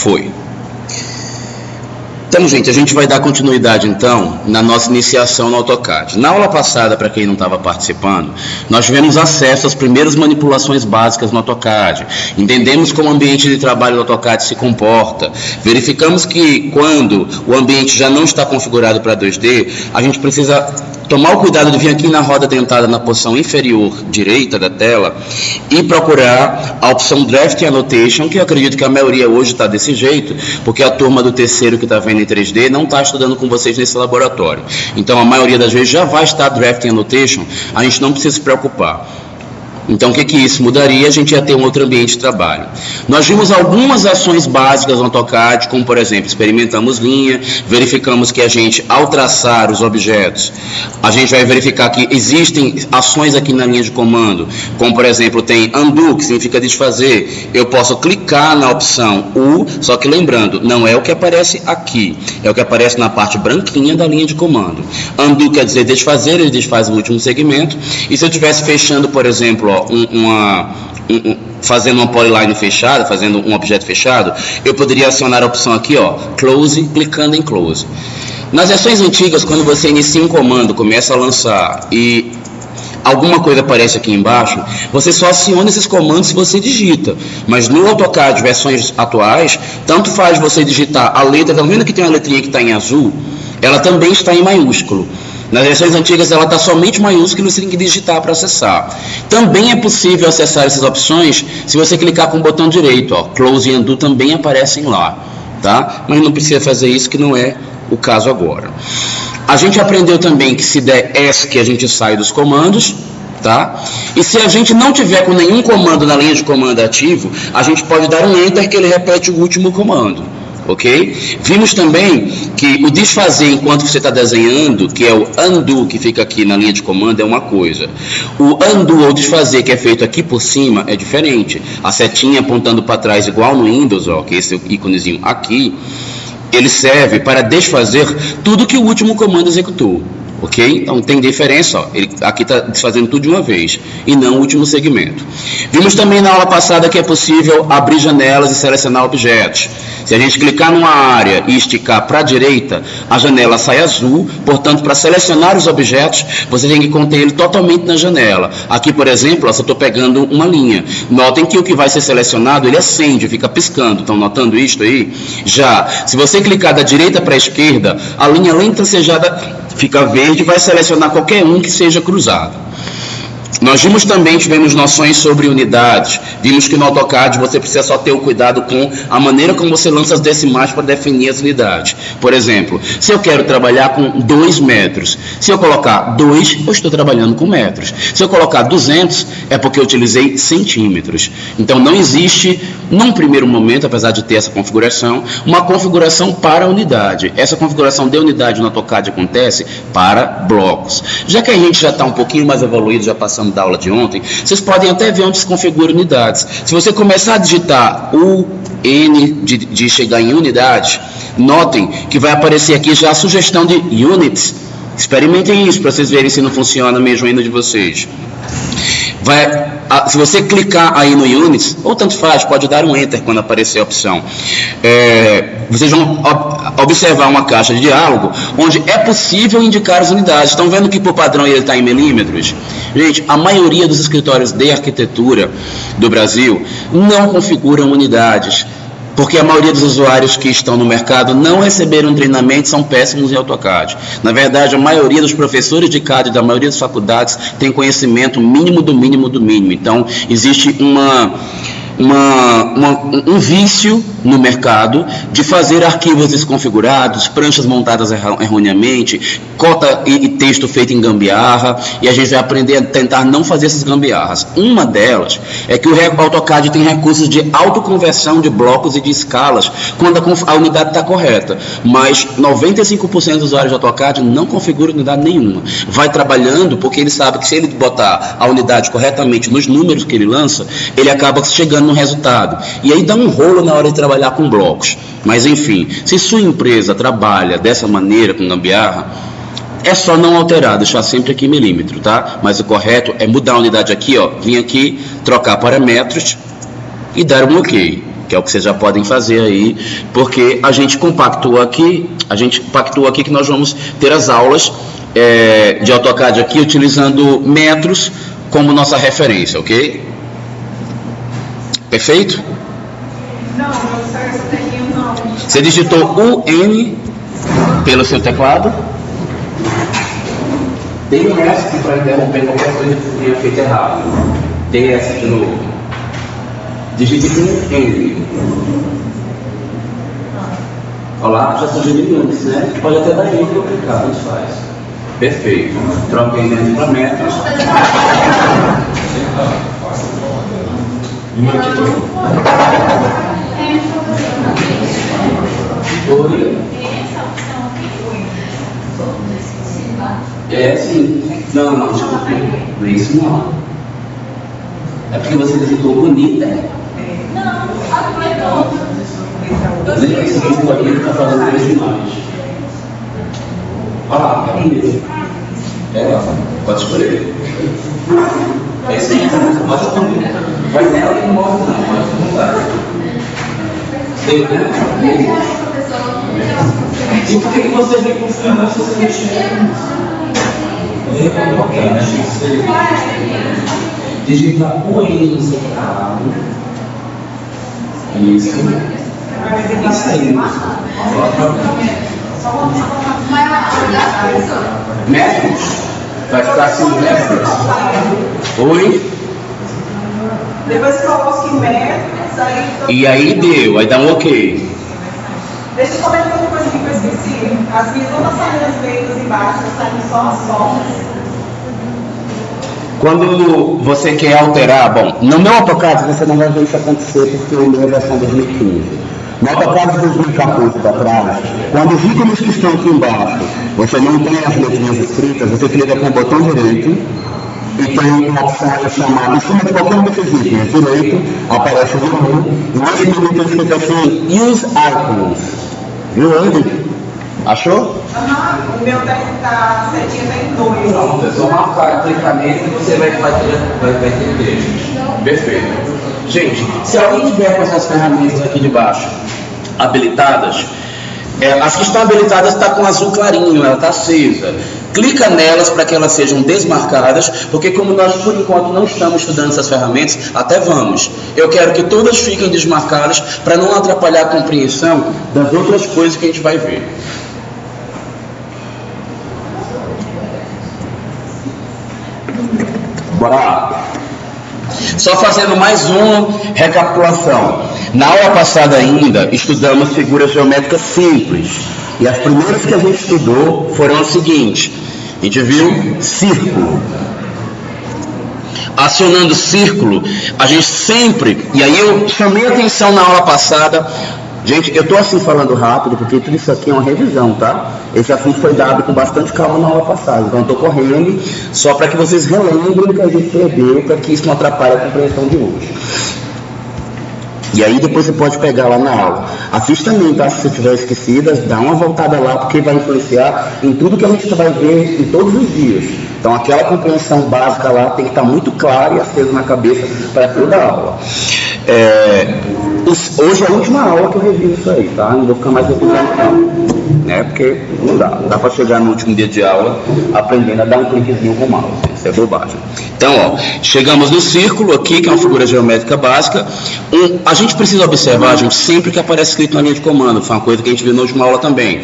Foi. Então, gente, a gente vai dar continuidade, então, na nossa iniciação no AutoCAD. Na aula passada, para quem não estava participando, nós tivemos acesso às primeiras manipulações básicas no AutoCAD. Entendemos como o ambiente de trabalho do AutoCAD se comporta. Verificamos que, quando o ambiente já não está configurado para 2D, a gente precisa tomar o cuidado de vir aqui na roda dentada, na posição inferior direita da tela, e procurar a opção Draft Annotation, que eu acredito que a maioria hoje está desse jeito, porque a turma do terceiro que está vendo em 3D não está estudando com vocês nesse laboratório. Então, a maioria das vezes já vai estar Draft Annotation, a gente não precisa se preocupar. Então, o que isso mudaria? A gente ia ter um outro ambiente de trabalho. Nós vimos algumas ações básicas no AutoCAD, como, por exemplo, experimentamos linha, verificamos que a gente, ao traçar os objetos, a gente vai verificar que existem ações aqui na linha de comando, como, por exemplo, tem undo, que significa desfazer. Eu posso clicar na opção U, só que lembrando, não é o que aparece aqui, é o que aparece na parte branquinha da linha de comando. Undo quer dizer desfazer, ele desfaz o último segmento, e se eu estivesse fechando, por exemplo, ó, fazendo uma polyline fechada, fazendo um objeto fechado, eu poderia acionar a opção aqui, ó, Close, clicando em Close. Nas versões antigas, quando você inicia um comando, começa a lançar e alguma coisa aparece aqui embaixo, você só aciona esses comandos se você digita. Mas no AutoCAD, versões atuais, tanto faz você digitar a letra, tá vendo que tem uma letrinha que está em azul? Ela também está em maiúsculo. Nas versões antigas ela está somente maiúsculo e você tem que digitar para acessar. Também é possível acessar essas opções se você clicar com o botão direito, ó, Close e Undo também aparecem lá, tá? Mas não precisa fazer isso, que não é o caso agora. A gente aprendeu também que se der ESC a gente sai dos comandos, tá? E se a gente não tiver com nenhum comando na linha de comando ativo, a gente pode dar um Enter que ele repete o último comando. Ok? Vimos também que o desfazer enquanto você está desenhando, que é o undo, que fica aqui na linha de comando, é uma coisa. O undo ou desfazer, que é feito aqui por cima, é diferente. A setinha apontando para trás, igual no Windows, ó, que é esse íconezinho aqui, ele serve para desfazer tudo que o último comando executou. Ok? Então tem diferença, ó. Ele aqui está desfazendo tudo de uma vez e não o último segmento. Vimos também na aula passada que é possível abrir janelas e selecionar objetos. Se a gente clicar numa área e esticar para a direita, a janela sai azul, portanto, para selecionar os objetos, você tem que conter ele totalmente na janela. Aqui, por exemplo, ó, se eu estou pegando uma linha, notem que o que vai ser selecionado, ele acende, fica piscando. Estão notando isto aí? Já, se você clicar da direita para a esquerda, a linha além de tracejada fica verde e vai selecionar qualquer um que seja cruzado. Nós tivemos noções sobre unidades, vimos que no AutoCAD você precisa só ter o cuidado com a maneira como você lança as decimais para definir as unidades. Por exemplo, se eu quero trabalhar com 2 metros, se eu colocar 2, eu estou trabalhando com metros. Se eu colocar 200, é porque eu utilizei centímetros. Então não existe, num primeiro momento, apesar de ter essa configuração, uma configuração para unidade. Essa configuração de unidade no AutoCAD acontece para blocos. Já que a gente já está um pouquinho mais evoluído, já passamos da aula de ontem, vocês podem até ver onde se configura unidades. Se você começar a digitar o N de chegar em unidade, notem que vai aparecer aqui já a sugestão de units. Experimentem isso para vocês verem se não funciona mesmo ainda de vocês. Se você clicar aí no Units, ou tanto faz, pode dar um Enter quando aparecer a opção. Vocês vão observar uma caixa de diálogo onde é possível indicar as unidades. Estão vendo que por padrão ele está em milímetros? Gente, a maioria dos escritórios de arquitetura do Brasil não configuram unidades, porque a maioria dos usuários que estão no mercado não receberam treinamento, são péssimos em AutoCAD. Na verdade, a maioria dos professores de CAD da maioria das faculdades tem conhecimento mínimo do mínimo do mínimo. Então, existe um vício no mercado de fazer arquivos desconfigurados, pranchas montadas erroneamente, cota e texto feito em gambiarra, e a gente vai aprender a tentar não fazer essas gambiarras. Uma delas é que o AutoCAD tem recursos de autoconversão de blocos e de escalas quando a unidade está correta, mas 95% dos usuários de AutoCAD não configuram unidade nenhuma. Vai trabalhando porque ele sabe que se ele botar a unidade corretamente nos números que ele lança, ele acaba chegando no resultado. E aí dá um rolo na hora de trabalhar com blocos. Mas enfim, se sua empresa trabalha dessa maneira com gambiarra, é só não alterar, deixar sempre aqui milímetro, tá? Mas o correto é mudar a unidade aqui, ó, vir aqui, trocar para metros e dar um OK. que é o que vocês já podem fazer aí, porque a gente compactou aqui que nós vamos ter as aulas de AutoCAD aqui utilizando metros como nossa referência, ok? Perfeito? Não, essa telinha não. Você digitou UN pelo seu teclado? Tem um S para interromper qualquer coisa que você tenha feito errado. Tem S de novo. Digite UN. Olha lá, já sugeriu antes, né? Pode até dar N para clicar, tanto faz. Perfeito. Troca em para metros. Sim. Não, desculpa. Não é isso não. É porque você digitou bonita. Não, completou. Lembra que esse vídeo aqui está falando 3 imagens. Olha lá, é isso. Pode escolher. É isso aí, mostra também. Vai nela e não mostra não, pode mudar. Tem, né? E por que você vem com o filme se você mexer? Ok, né? Digita o N no seu carro. Isso. Isso aí. Metros? Vai ficar assim, metros? Oi? Depois coloca em metros, E aí deu, aí dá um ok. Deixa eu comentar uma coisa aqui que eu esqueci. As minhas não estão saindo as letras embaixo, estão saindo só as sombras. Quando você quer alterar, bom, no meu AutoCAD você não vai ver isso acontecer porque o meu é a versão 2015. No AutoCAD de 2014 para trás, quando os ícones que estão aqui embaixo, você não tem as letrinhas escritas, você clica com o botão direito e tem uma opção chamada, em cima de qualquer um desses ícones, direito, aparece o menu, e nesse menu tem escrito assim, Use Icons. Viu, Andy? Achou? O meu tá setinha tá em 2. Pronto, é só marcar, clicar nele e você vai entender. Perfeito. Gente, se alguém tiver com essas ferramentas aqui de baixo habilitadas, as que estão habilitadas está com azul clarinho, ela está acesa. Clica nelas para que elas sejam desmarcadas, porque como nós por enquanto não estamos estudando essas ferramentas, até vamos. Eu quero que todas fiquem desmarcadas para não atrapalhar a compreensão das outras coisas que a gente vai ver. Bora lá. Só fazendo mais uma recapitulação. Na aula passada ainda, estudamos figuras geométricas simples. E as primeiras que a gente estudou foram as seguintes. A gente viu círculo. Acionando círculo, a gente sempre... E aí eu chamei a atenção na aula passada... Gente, eu estou assim falando rápido, porque tudo isso aqui é uma revisão, tá? Esse assunto foi dado com bastante calma na aula passada, então eu estou correndo só para que vocês relembrem o que a gente perdeu, para que isso não atrapalhe a compreensão de hoje. E aí depois você pode pegar lá na aula. Assista também, tá? Se você tiver esquecido, dá uma voltada lá, porque vai influenciar em tudo que a gente vai ver em todos os dias. Então aquela compreensão básica lá tem que estar muito clara e acesa na cabeça para toda a aula. Hoje é a última aula que eu reviso isso aí, tá? Não vou ficar mais revisando não, né? Porque não dá para chegar no último dia de aula aprendendo a dar um cliquezinho com o mouse, isso é bobagem. Então, ó, chegamos no círculo aqui, que é uma figura geométrica básica. A gente precisa observar, gente, sempre que aparece escrito na linha de comando, foi uma coisa que a gente viu na última aula também.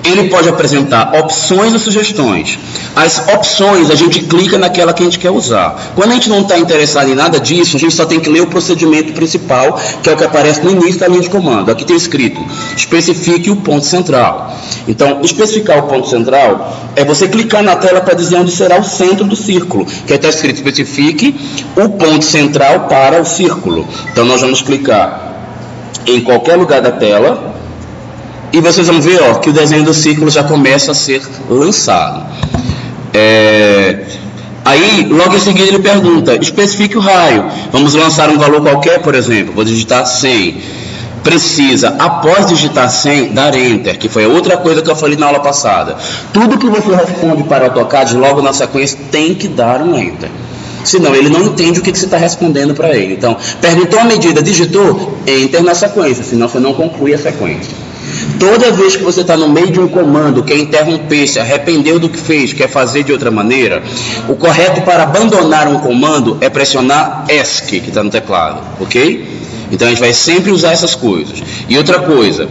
Ele pode apresentar opções ou sugestões. As opções, a gente clica naquela que a gente quer usar. Quando a gente não está interessado em nada disso, a gente só tem que ler o procedimento principal, que é o que aparece no início da linha de comando. Aqui tem escrito, especifique o ponto central. Então, especificar o ponto central é você clicar na tela para dizer onde será o centro do círculo, que está escrito, especifique o ponto central para o círculo. Então, nós vamos clicar em qualquer lugar da tela, e vocês vão ver, ó, que o desenho do círculo já começa a ser lançado. Aí, logo em seguida, ele pergunta, especifique o raio. Vamos lançar um valor qualquer, por exemplo. Vou digitar 100. Precisa, após digitar 100, dar Enter, que foi outra coisa que eu falei na aula passada. Tudo que você responde para o AutoCAD, logo na sequência, tem que dar um Enter. Senão ele não entende o que você está respondendo para ele. Então, perguntou a medida, digitou, enter na sequência, senão você não conclui a sequência. Toda vez que você está no meio de um comando, quer interromper, se arrependeu do que fez, quer fazer de outra maneira, o correto para abandonar um comando é pressionar ESC, que está no teclado, ok? Então a gente vai sempre usar essas coisas. E outra coisa,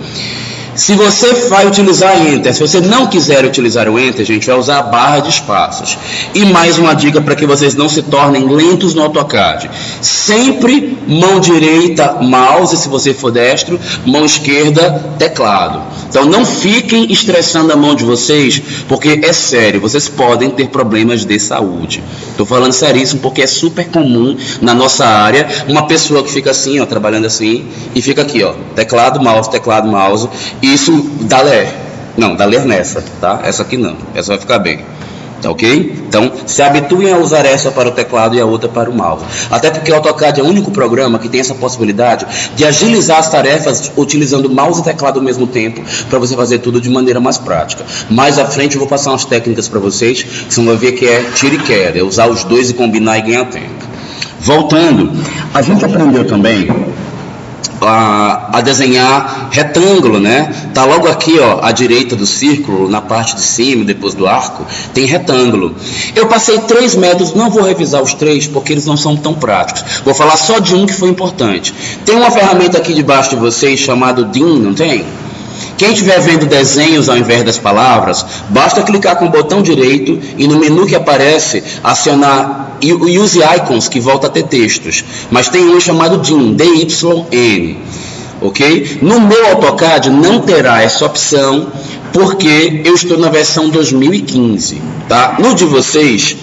se você vai utilizar Enter, se você não quiser utilizar o Enter, a gente vai usar a barra de espaços. E mais uma dica para que vocês não se tornem lentos no AutoCAD. Sempre mão direita, mouse, se você for destro, mão esquerda, teclado. Então não fiquem estressando a mão de vocês, porque é sério, vocês podem ter problemas de saúde. Estou falando seríssimo porque é super comum na nossa área, uma pessoa que fica assim, ó, trabalhando assim, e fica aqui, ó, teclado, mouse, isso dá ler. Não, dá ler nessa, tá? Essa aqui não, essa vai ficar bem. Tá ok? Então, se habituem a usar essa para o teclado e a outra para o mouse. Até porque o AutoCAD é o único programa que tem essa possibilidade de agilizar as tarefas utilizando mouse e teclado ao mesmo tempo, para você fazer tudo de maneira mais prática. Mais à frente eu vou passar umas técnicas para vocês, que vocês vão ver que é tira e queda, é usar os dois e combinar e ganhar tempo. Voltando, a gente aprendeu também a desenhar retângulo, né? Tá logo aqui, ó, à direita do círculo, na parte de cima, depois do arco, tem retângulo. Eu passei 3 métodos, não vou revisar os 3, porque eles não são tão práticos. Vou falar só de um que foi importante. Tem uma ferramenta aqui debaixo de vocês, chamado DIN, não tem? Quem estiver vendo desenhos ao invés das palavras, basta clicar com o botão direito e no menu que aparece, acionar Use Icons, que volta a ter textos. Mas tem um chamado DIN, DYN, ok? No meu AutoCAD não terá essa opção, porque eu estou na versão 2015, tá? No de vocês,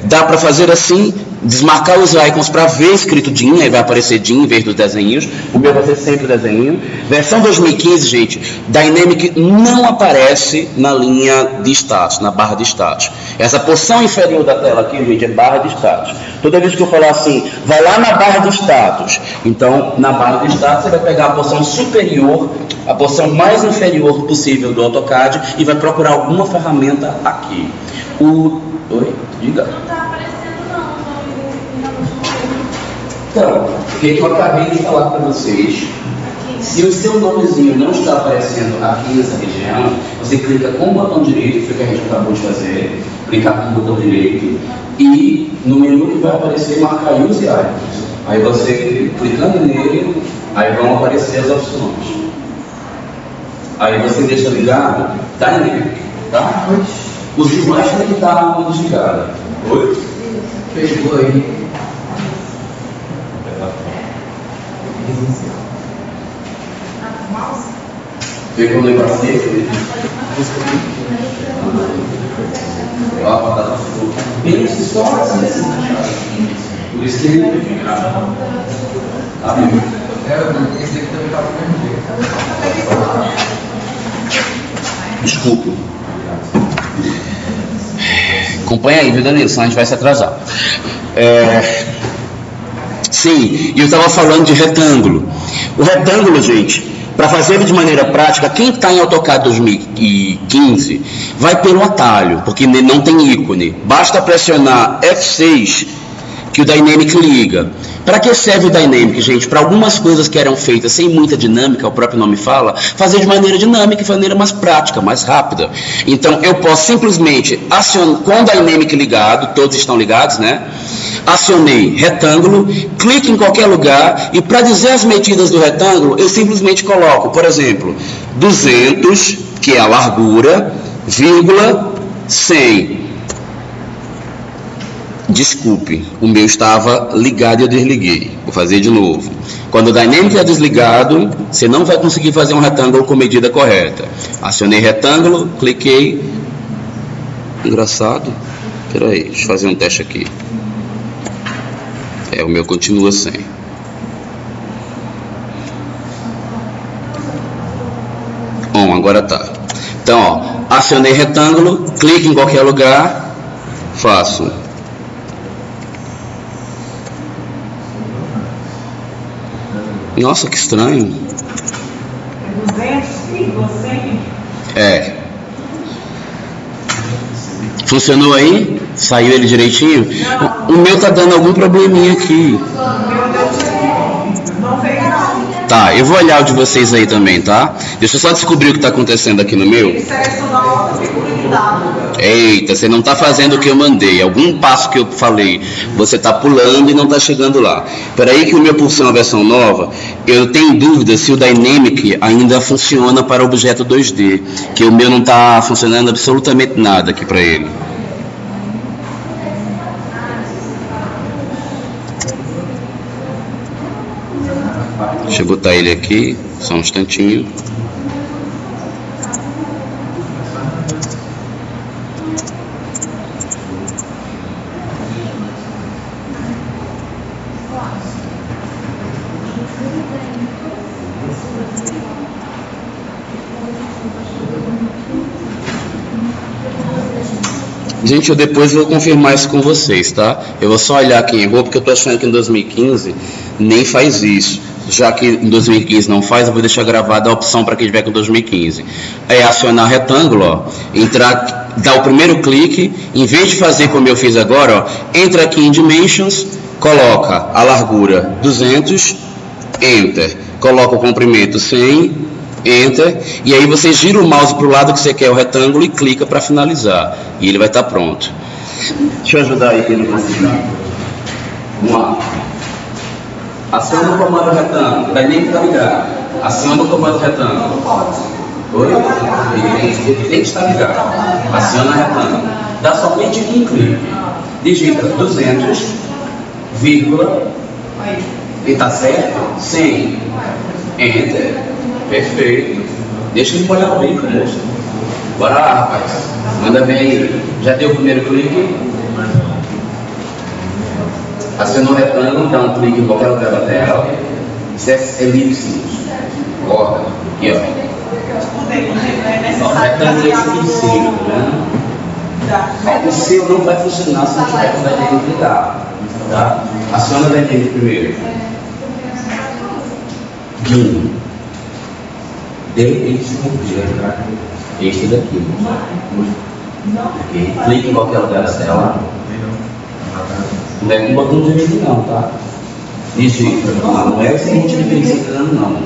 dá para fazer assim, desmarcar os icons para ver escrito DIN, aí vai aparecer DIN em vez dos desenhinhos. O meu vai ser sempre desenho. Versão 2015, gente, Dynamic não aparece na linha de status, na barra de status. Essa porção inferior da tela aqui, gente, é barra de status. Toda vez que eu falar assim, vai lá na barra de status. Então, na barra de status, você vai pegar a porção superior, a porção mais inferior possível do AutoCAD e vai procurar alguma ferramenta aqui. Oi? Diga. Então, o que eu acabei de falar para vocês, se o seu nomezinho não está aparecendo aqui nessa região, você clica com o botão direito, que foi o que a gente acabou de fazer, clicar com o botão direito, e no menu que vai aparecer, marcar Use Icons. Aí você, clicando nele, aí vão aparecer as opções. Aí você deixa ligado Dynamic, tá? Os demais têm que estar desligados. Oi? Fechou aí. Pegou no negócio dele? Ele só assim. Por isso que ele não fica. Esse aqui também está no mesmo jeito. Desculpe. Acompanha aí, viu, Danilo? Senão a gente vai se atrasar. Sim, e eu estava falando de retângulo. O retângulo, gente, para fazer ele de maneira prática, quem está em AutoCAD 2015 vai pelo atalho, porque não tem ícone. Basta pressionar F6 que o Dynamic liga. Para que serve o Dynamic, gente? Para algumas coisas que eram feitas sem muita dinâmica, o próprio nome fala, fazer de maneira dinâmica e de maneira mais prática, mais rápida. Então, eu posso simplesmente acionar, com o Dynamic ligado, todos estão ligados, né? Acionei retângulo, clique em qualquer lugar e para dizer as medidas do retângulo, eu simplesmente coloco, por exemplo, 200, que é a largura, vírgula, 100. Desculpe, o meu estava ligado e eu desliguei. Vou fazer de novo. Quando o Dynamic é desligado, você não vai conseguir fazer um retângulo com medida correta. Acionei retângulo, cliquei. Engraçado. Peraí, deixa eu fazer um teste aqui. O meu continua sem. Bom, agora tá. Então, ó, acionei retângulo, clique em qualquer lugar, faço. Nossa, que estranho. 200, 100. Funcionou aí? Saiu ele direitinho? O meu tá dando algum probleminha aqui. Não fez não. Tá, eu vou olhar o de vocês aí também, tá? Deixa eu só descobrir o que tá acontecendo aqui no meu. Ele selecionou outra figurinha de dado. Eita, você não tá fazendo o que eu mandei. Algum passo que eu falei, você tá pulando e não tá chegando lá. Peraí que o meu, por ser uma versão nova, eu tenho dúvida se o Dynamic ainda funciona para objeto 2D. Que o meu não tá funcionando absolutamente nada aqui para ele. Deixa eu botar ele aqui, só um instantinho. Gente, eu depois vou confirmar isso com vocês, tá? Eu vou só olhar quem errou, porque eu tô achando que em 2015 nem faz isso. Já que em 2015 não faz, eu vou deixar gravada a opção para quem tiver com 2015. É acionar retângulo, ó, entrar, dar o primeiro clique, em vez de fazer como eu fiz agora, ó, entra aqui em Dimensions, coloca a largura 200, Enter, coloca o comprimento 100, Enter, e aí você gira o mouse para o lado que você quer o retângulo e clica para finalizar, e ele vai estar pronto. Deixa eu ajudar aí quem não conseguiu. Vamos lá. Aciona o comando retângulo, vai nem estar ligado. Aciona o comando retângulo. Oi? Ele tem que estar ligado. Aciona retângulo. Dá somente aqui em clique. Digita 200, vírgula, e está certo? 100. Enter. Perfeito. Deixa ele molhar bem, moço. Bora lá, rapaz. Manda bem aí. Já deu o primeiro clique? Acionou o retângulo, dá um clique em qualquer lugar da tela. Isso é elipse. Corta. Aqui, ó. O retângulo é esse aqui em cima, tá vendo? O seu não vai funcionar se não tiver com o dynamic ligado. Tá? Aciona o dynamic primeiro. Guim. Dê esse completo, tá? Este daqui. Ok. Clique em qualquer lugar da tela. Não é com botão direito não, tá? Digita. Não é o seguinte diferenciando não.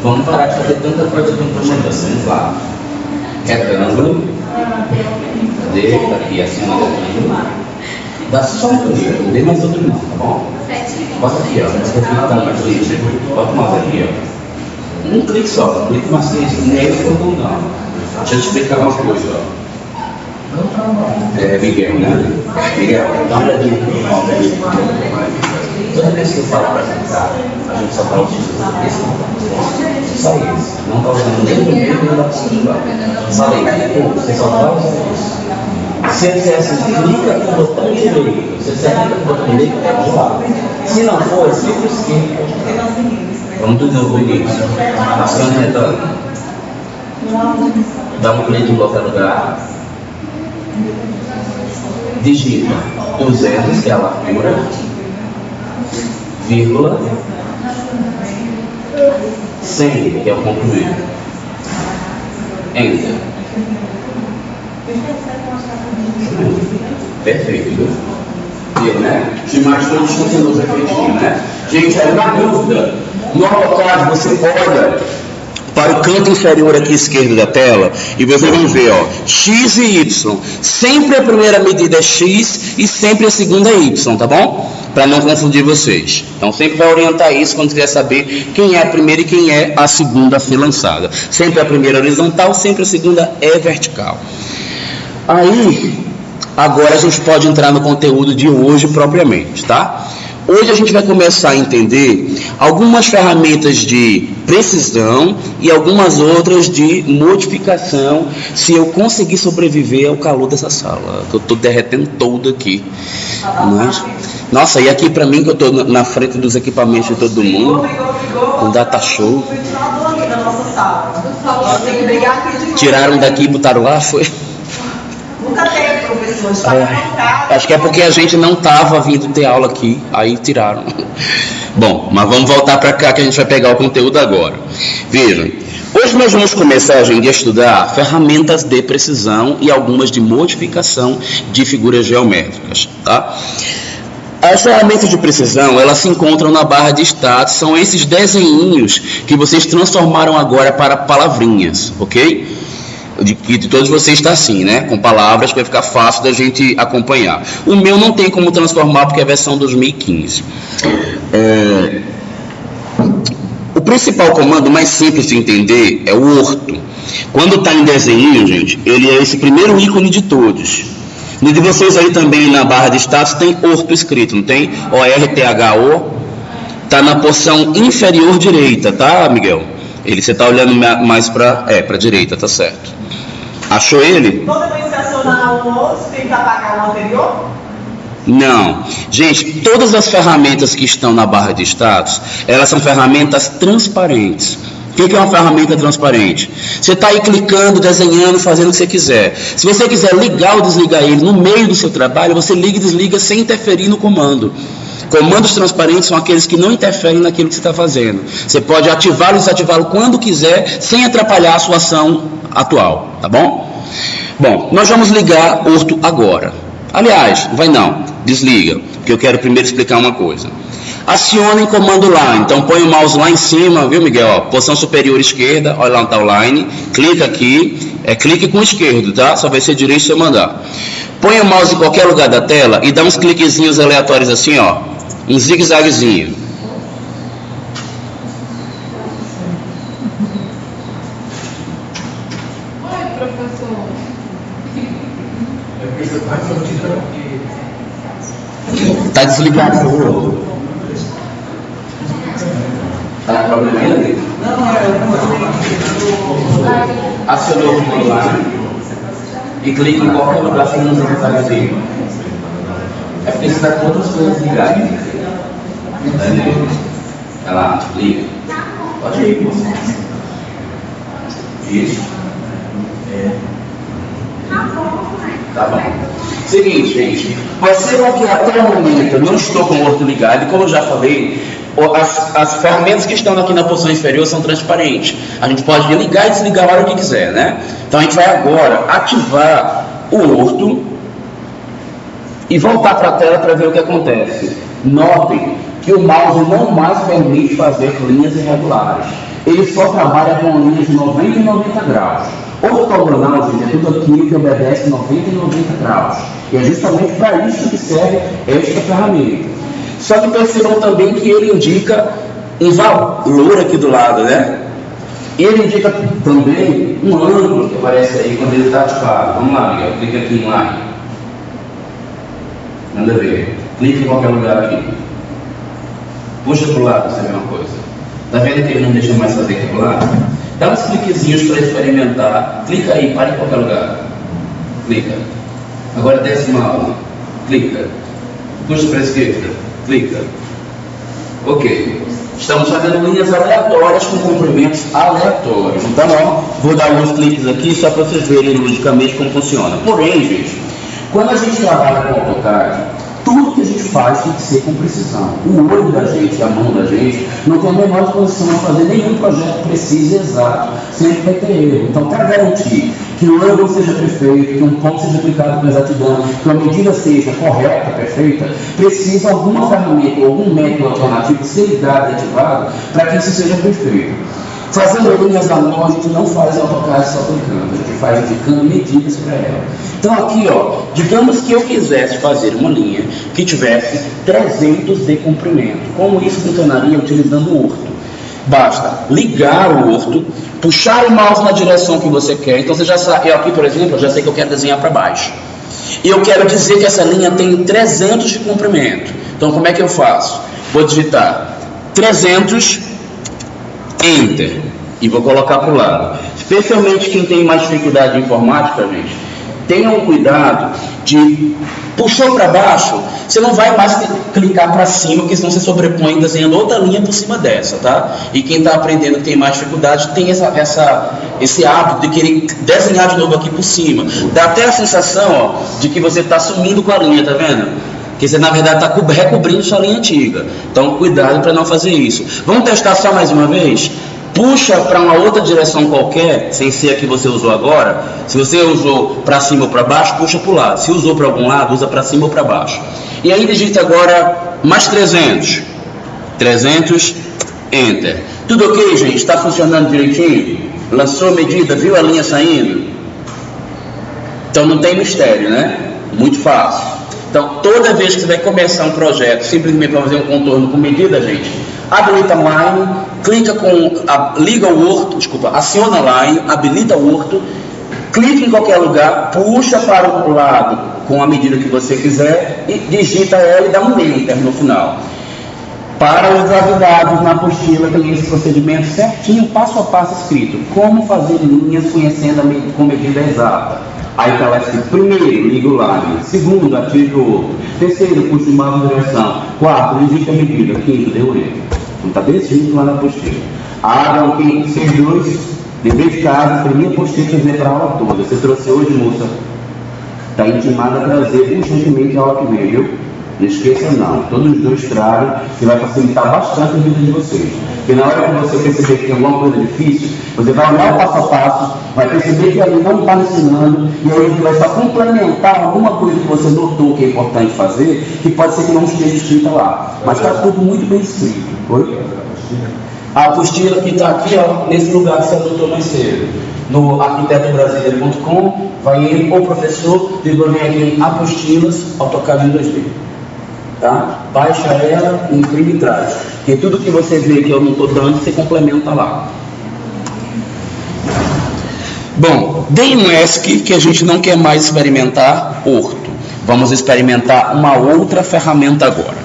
Vamos parar de fazer tanta coisa que eu estou mandando. Vamos lá. Retângulo. Cadê? Tá aqui, acima do retângulo. Dá só um clique, não dê mais outro não, tá bom? Bota aqui, ó. Bota o mouse aqui, ó. Um clique só, um clique macio, nem é botão não. Deixa eu te explicar uma coisa, ó. É Miguel, né? Miguel, dá uma olhadinha aqui. Toda vez que eu falo para clicar, a gente só está utilizando esse. Só isso. Não está usando nem o primeiro nem da segunda. Só isso. Você só está usando isso. Se eu dissesse clica com o botão direito, se você clica com o botão direito, é de lado. Se não for, é sempre esquerdo. Vamos tudo novo início. Aciona o retângulo. Dá um clique em qualquer lugar. Digita 200, que é a largura, vírgula, 100, que é o comprimento. Enter. Perfeito. Viu, né? Os demais todos funcionam perfeitinho, né? Gente, é uma dúvida. No AutoCAD você olha para o canto inferior aqui esquerdo da tela e vocês vão ver, ó, X e Y. Sempre a primeira medida é X e sempre a segunda é Y, tá bom? Para não confundir vocês. Então sempre vai orientar isso quando quiser saber quem é a primeira e quem é a segunda a ser lançada. Sempre a primeira é horizontal, sempre a segunda é vertical. Aí, agora a gente pode entrar no conteúdo de hoje propriamente, tá? Hoje a gente vai começar a entender algumas ferramentas de precisão e algumas outras de modificação, se eu conseguir sobreviver ao calor dessa sala, que eu estou derretendo todo aqui. Mas, nossa, e aqui para mim, que eu estou na frente dos equipamentos de todo mundo, com data show. Tiraram daqui e botaram lá, foi? Nunca teve professores. Acho que é porque a gente não estava vindo ter aula aqui, aí tiraram. Bom, mas vamos voltar para cá que a gente vai pegar o conteúdo agora. Vejam, Hoje nós vamos começar, gente, a estudar ferramentas de precisão e algumas de modificação de figuras geométricas, tá? As ferramentas de precisão, elas se encontram na barra de status, são esses desenhinhos que vocês transformaram agora para palavrinhas, ok? De todos vocês está assim, né? Com palavras que vai ficar fácil da gente acompanhar. O meu não tem como transformar porque é a versão 2015. O principal comando mais simples de entender é o orto. Quando está em desenho, gente, ele é esse primeiro ícone de todos. No de vocês aí também na barra de status tem orto escrito, não tem? O-R-T-H-O. Está na porção inferior direita, tá, Miguel? Você está olhando mais para a direita, tá certo. Achou ele? Toda vez que você acionar o outro, tem que apagar o anterior? Não. Gente, todas as ferramentas que estão na barra de status, elas são ferramentas transparentes. O que é uma ferramenta transparente? Você está aí clicando, desenhando, fazendo o que você quiser. Se você quiser ligar ou desligar ele no meio do seu trabalho, você liga e desliga sem interferir no comando. Comandos transparentes são aqueles que não interferem naquilo que você está fazendo. Você pode ativá-lo e desativá-lo quando quiser, sem atrapalhar a sua ação atual, tá bom? Bom, nós vamos ligar orto agora. Aliás, vai não, desliga, porque eu quero primeiro explicar uma coisa. Aciona em comando line, então põe o mouse lá em cima, viu, Miguel? Ó, posição superior esquerda, olha lá onde está o line, clica aqui, clique com o esquerdo, tá? Só vai ser direito se eu mandar. Põe o mouse em qualquer lugar da tela e dá uns cliquezinhos aleatórios assim, ó, um zigue-zaguezinho. Oi, professor. Tá desligado o outro. Tá com problema ainda? Acionou o comando lá e clica em qualquer lugar sem nos zigue-zaguezinho. É porque você está com outras coisas ligadas. Vai lá, liga. Pode ir. Isso. Tá bom. Seguinte, gente. Pode ser que até o momento eu não estou com o orto ligado. E como eu já falei, as ferramentas que estão aqui na posição inferior são transparentes. A gente pode ligar e desligar a hora que quiser, né? Então a gente vai agora ativar o orto e voltar para a tela para ver o que acontece. Notem que o mouse não mais permite fazer linhas irregulares. Ele só trabalha com linhas de 90 e 90 graus. Ortogonal, gente, é tudo aquilo que obedece 90 e 90 graus. E é justamente para isso que serve esta ferramenta. Só que percebam também que ele indica um valor aqui do lado, né? E ele indica também um ângulo que aparece aí quando ele está ativado. Vamos lá, Miguel, clica aqui em line. Manda ver. Clique em qualquer lugar aqui. Puxa para o lado, você vê uma coisa. Tá vendo que ele não deixa mais fazer aqui para o lado? Dá uns cliquezinhos para experimentar. Clica aí, para em qualquer lugar. Clica. Agora desce uma aula. Clica. Puxa para a esquerda. Clica. Ok. Estamos fazendo linhas aleatórias com comprimentos aleatórios. Então, ó, vou dar alguns cliques aqui só para vocês verem logicamente como funciona. Porém, gente, quando a gente trabalha com AutoCAD, tudo que a gente faz tem que ser com precisão. O olho da gente, a mão da gente, não tem a menor disposição a fazer nenhum projeto preciso e exato. Sempre vai ter erro. Então, para garantir que o ângulo seja perfeito, que um ponto seja aplicado com exatidão, que a medida seja correta, perfeita, precisa alguma ferramenta ou algum método alternativo ser ligado e ativado para que isso seja perfeito. Fazendo linhas à mão, a gente não faz AutoCAD só clicando, a gente faz indicando medidas para ela. Então aqui, ó, digamos que eu quisesse fazer uma linha que tivesse 300 de comprimento. Como isso funcionaria utilizando o orto? Basta ligar o orto, puxar o mouse na direção que você quer. Então você já sabe, eu aqui, por exemplo, eu já sei que eu quero desenhar para baixo. E eu quero dizer que essa linha tem 300 de comprimento. Então como é que eu faço? Vou digitar 300, Enter, e vou colocar para o lado. Especialmente quem tem mais dificuldade de informática, gente, tenham cuidado de puxou para baixo, você não vai mais clicar para cima, porque senão você sobrepõe desenhando outra linha por cima dessa, tá? E quem está aprendendo que tem mais dificuldade tem esse hábito de querer desenhar de novo aqui por cima. Dá até a sensação, ó, de que você está sumindo com a linha, tá vendo? Que você na verdade está recobrindo sua linha antiga. Então cuidado para não fazer isso. Vamos testar só mais uma vez? puxa para uma outra direção qualquer, sem ser a que você usou agora. Se você usou para cima ou para baixo, puxa para o lado. Se usou para algum lado, usa para cima ou para baixo. E aí digita agora mais 300. 300, Enter. Tudo ok, gente? Está funcionando direitinho? Lançou a medida, viu a linha saindo? Então não tem mistério, né? Muito fácil. Então toda vez que você vai começar um projeto, simplesmente para fazer um contorno com medida, gente, habilita Line, clica liga o orto, aciona Line, habilita o orto, clica em qualquer lugar, puxa para o lado com a medida que você quiser e digita ela e dá um Enter no final. Para os avisados, na apostila tem esse procedimento certinho, passo a passo escrito. Como fazer linhas conhecendo com medida exata. Aí está lá escrito: primeiro, liga o line. Segundo, ative o outro. Terceiro, puxa o mouse de direção. Quarto, digita a medida. Quinto, deu erro. Então está desse jeito lá na apostila. Abram aqui C2, dever de casa, primeira apostila que fazer para a aula toda. Você trouxe hoje, moça? Está intimada a trazer urgentemente a aula que vem, viu? Não esqueça não, todos os dois tragam, que vai facilitar bastante a vida de vocês. Porque na hora que você perceber que tem alguma coisa difícil, você vai olhar o passo a passo, vai perceber que ali não está ensinando, e aí você vai só complementar alguma coisa que você notou que é importante fazer, que pode ser que não esteja escrita lá. Mas está tudo muito bem escrito. Oi? A apostila que está aqui, ó, nesse lugar que você anotou mais cedo. No arquitetobrasileiro.com, vai ele, o professor, depois vem aqui em apostilas, AutoCAD em 2D. Tá? Baixa ela, imprime e traz. Porque tudo que você vê que eu não estou dando, você complementa lá. Bom, deem um ESC que a gente não quer mais experimentar orto. Vamos experimentar uma outra ferramenta agora.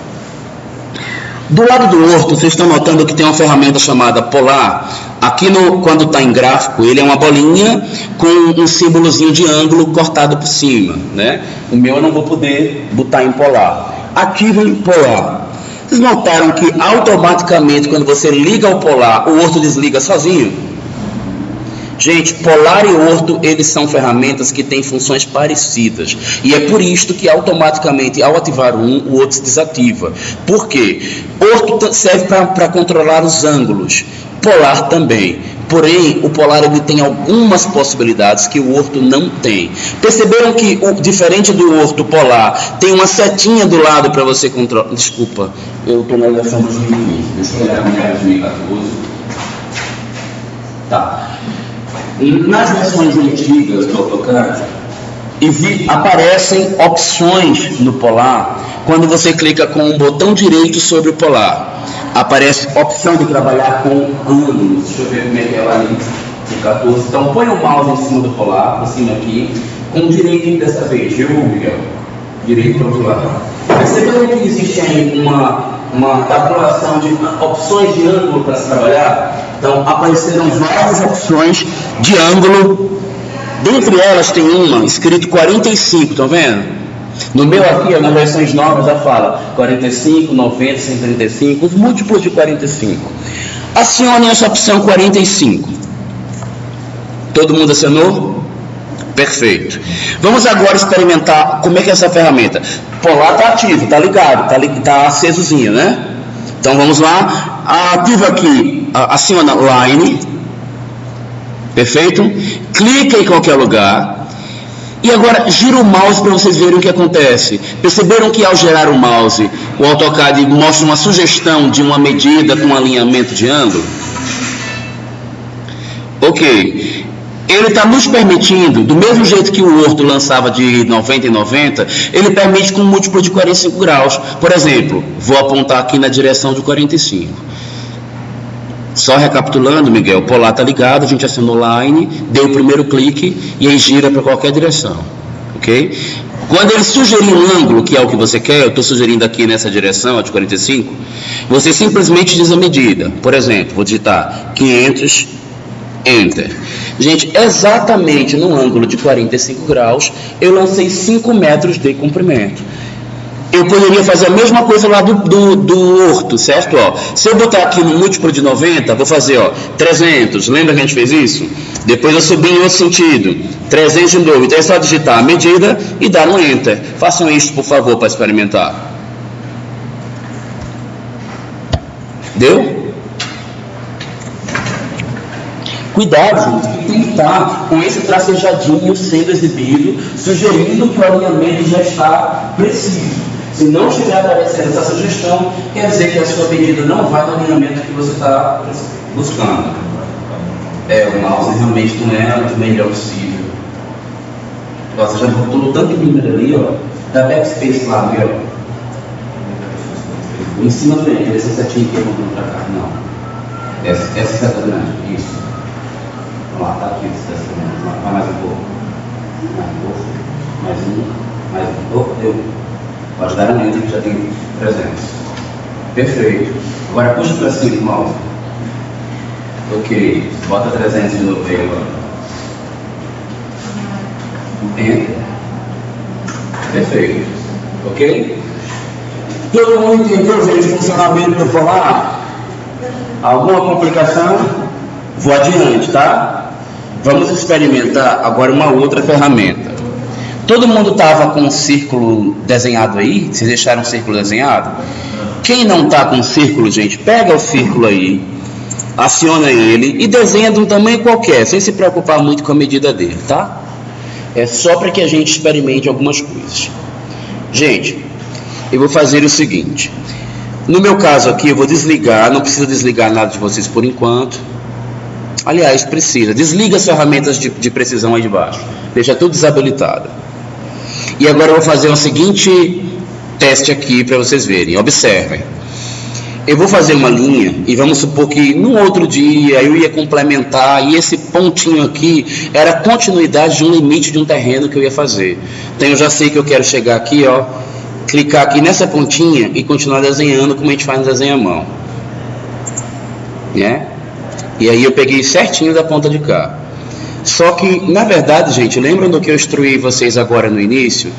Do lado do orto, vocês estão notando que tem uma ferramenta chamada Polar. Aqui, quando está em gráfico, ele é uma bolinha com um símbolozinho de ângulo cortado por cima, né? O meu eu não vou poder botar em Polar. Aqui vem Polar. Vocês notaram que automaticamente, quando você liga o Polar, o orto desliga sozinho? Gente, Polar e orto, eles são ferramentas que têm funções parecidas. E é por isto que automaticamente, ao ativar um, o outro se desativa. Por quê? Orto serve para controlar os ângulos. Polar também. Porém, o Polar ele tem algumas possibilidades que o orto não tem. Perceberam que, diferente do orto, Polar tem uma setinha do lado para você controlar. Desculpa, eu estou na versão 2015. Deixa eu olhar a minha 2014. Tá. Nas versões antigas do AutoCAD, aparecem opções no Polar. Quando você clica com o botão direito sobre o Polar, aparece a opção de trabalhar com ângulos. Deixa eu ver como é que é lá ali no 14. Então põe o mouse em cima do Polar, por cima aqui, com o direito dessa vez, viu, Miguel? Direito para o outro lado. Perceberam que existe aí uma tabulação de opções de ângulo para se trabalhar? Então apareceram várias opções de ângulo. Dentre elas tem uma escrito 45, estão vendo? No meu aqui, nas versões novas, já fala 45, 90, 135, os múltiplos de 45. Acione essa opção 45. Todo mundo acionou? Perfeito. Vamos agora experimentar como é que é essa ferramenta. Polar está ativo, está ligado, está acesozinho, né? Então vamos lá. Ativa aqui, aciona Line. Perfeito? Clica em qualquer lugar. E agora gira o mouse para vocês verem o que acontece. Perceberam que ao girar o mouse, o AutoCAD mostra uma sugestão de uma medida com um alinhamento de ângulo? Ok. Ele está nos permitindo, do mesmo jeito que o orto lançava de 90 em 90, ele permite com um múltiplo de 45 graus. Por exemplo, vou apontar aqui na direção de 45. Só recapitulando, Miguel, o Polar está ligado, a gente acionou Line, deu o primeiro clique e aí gira para qualquer direção, ok? Quando ele sugerir um ângulo, que é o que você quer, eu estou sugerindo aqui nessa direção, a de 45, você simplesmente diz a medida. Por exemplo, vou digitar 500, Enter. Gente, exatamente no ângulo de 45 graus, eu lancei 5 metros de comprimento. Eu poderia fazer a mesma coisa lá do orto, certo? Ó, se eu botar aqui no múltiplo de 90, vou fazer 300, lembra que a gente fez isso? Depois eu subi em outro sentido, 300 de novo. Então é só digitar a medida e dar um Enter. Façam isso, por favor, para experimentar. Deu? Cuidado, gente, que tem que estar com esse tracejadinho sendo exibido, sugerindo que o alinhamento já está preciso. Se não estiver aparecendo essa sugestão, quer dizer que a sua medida não vai no alinhamento que você está buscando. O mouse realmente não é o melhor possível. Você já botou tanto número ali, ó. Dá backspace lá, viu? Em cima do enter, esse setinho aqui apontando para cá. Não. Essa seta grande. Isso. Vamos lá, tá aqui esse seta grande. Vai mais um pouco. Mais um. Deu. Pode dar um enter que já tem 300. Perfeito. Agora puxa para cima do mouse. Ok. Bota 300 de novo aí agora. Enter. Perfeito. Ok? Todo mundo entendeu, gente, o funcionamento para falar? Alguma complicação? Vou adiante, tá? Vamos experimentar agora uma outra ferramenta. Todo mundo estava com um círculo desenhado aí? Vocês deixaram um círculo desenhado? Quem não está com um círculo, gente, pega o círculo aí, aciona ele e desenha de um tamanho qualquer, sem se preocupar muito com a medida dele, tá? É só para que a gente experimente algumas coisas. Gente, eu vou fazer o seguinte. No meu caso aqui, eu vou desligar. Não precisa desligar nada de vocês por enquanto. Aliás, precisa. Desliga as ferramentas de precisão aí de baixo. Deixa tudo desabilitado. E agora eu vou fazer o seguinte teste aqui para vocês verem. Observem. Eu vou fazer uma linha e vamos supor que num outro dia eu ia complementar e esse pontinho aqui era a continuidade de um limite de um terreno que eu ia fazer. Então eu já sei que eu quero chegar aqui, ó, clicar aqui nessa pontinha e continuar desenhando como a gente faz no desenho à mão. Né? E aí eu peguei certinho da ponta de cá. Só que, na verdade, gente, lembram do que eu instruí vocês agora no início?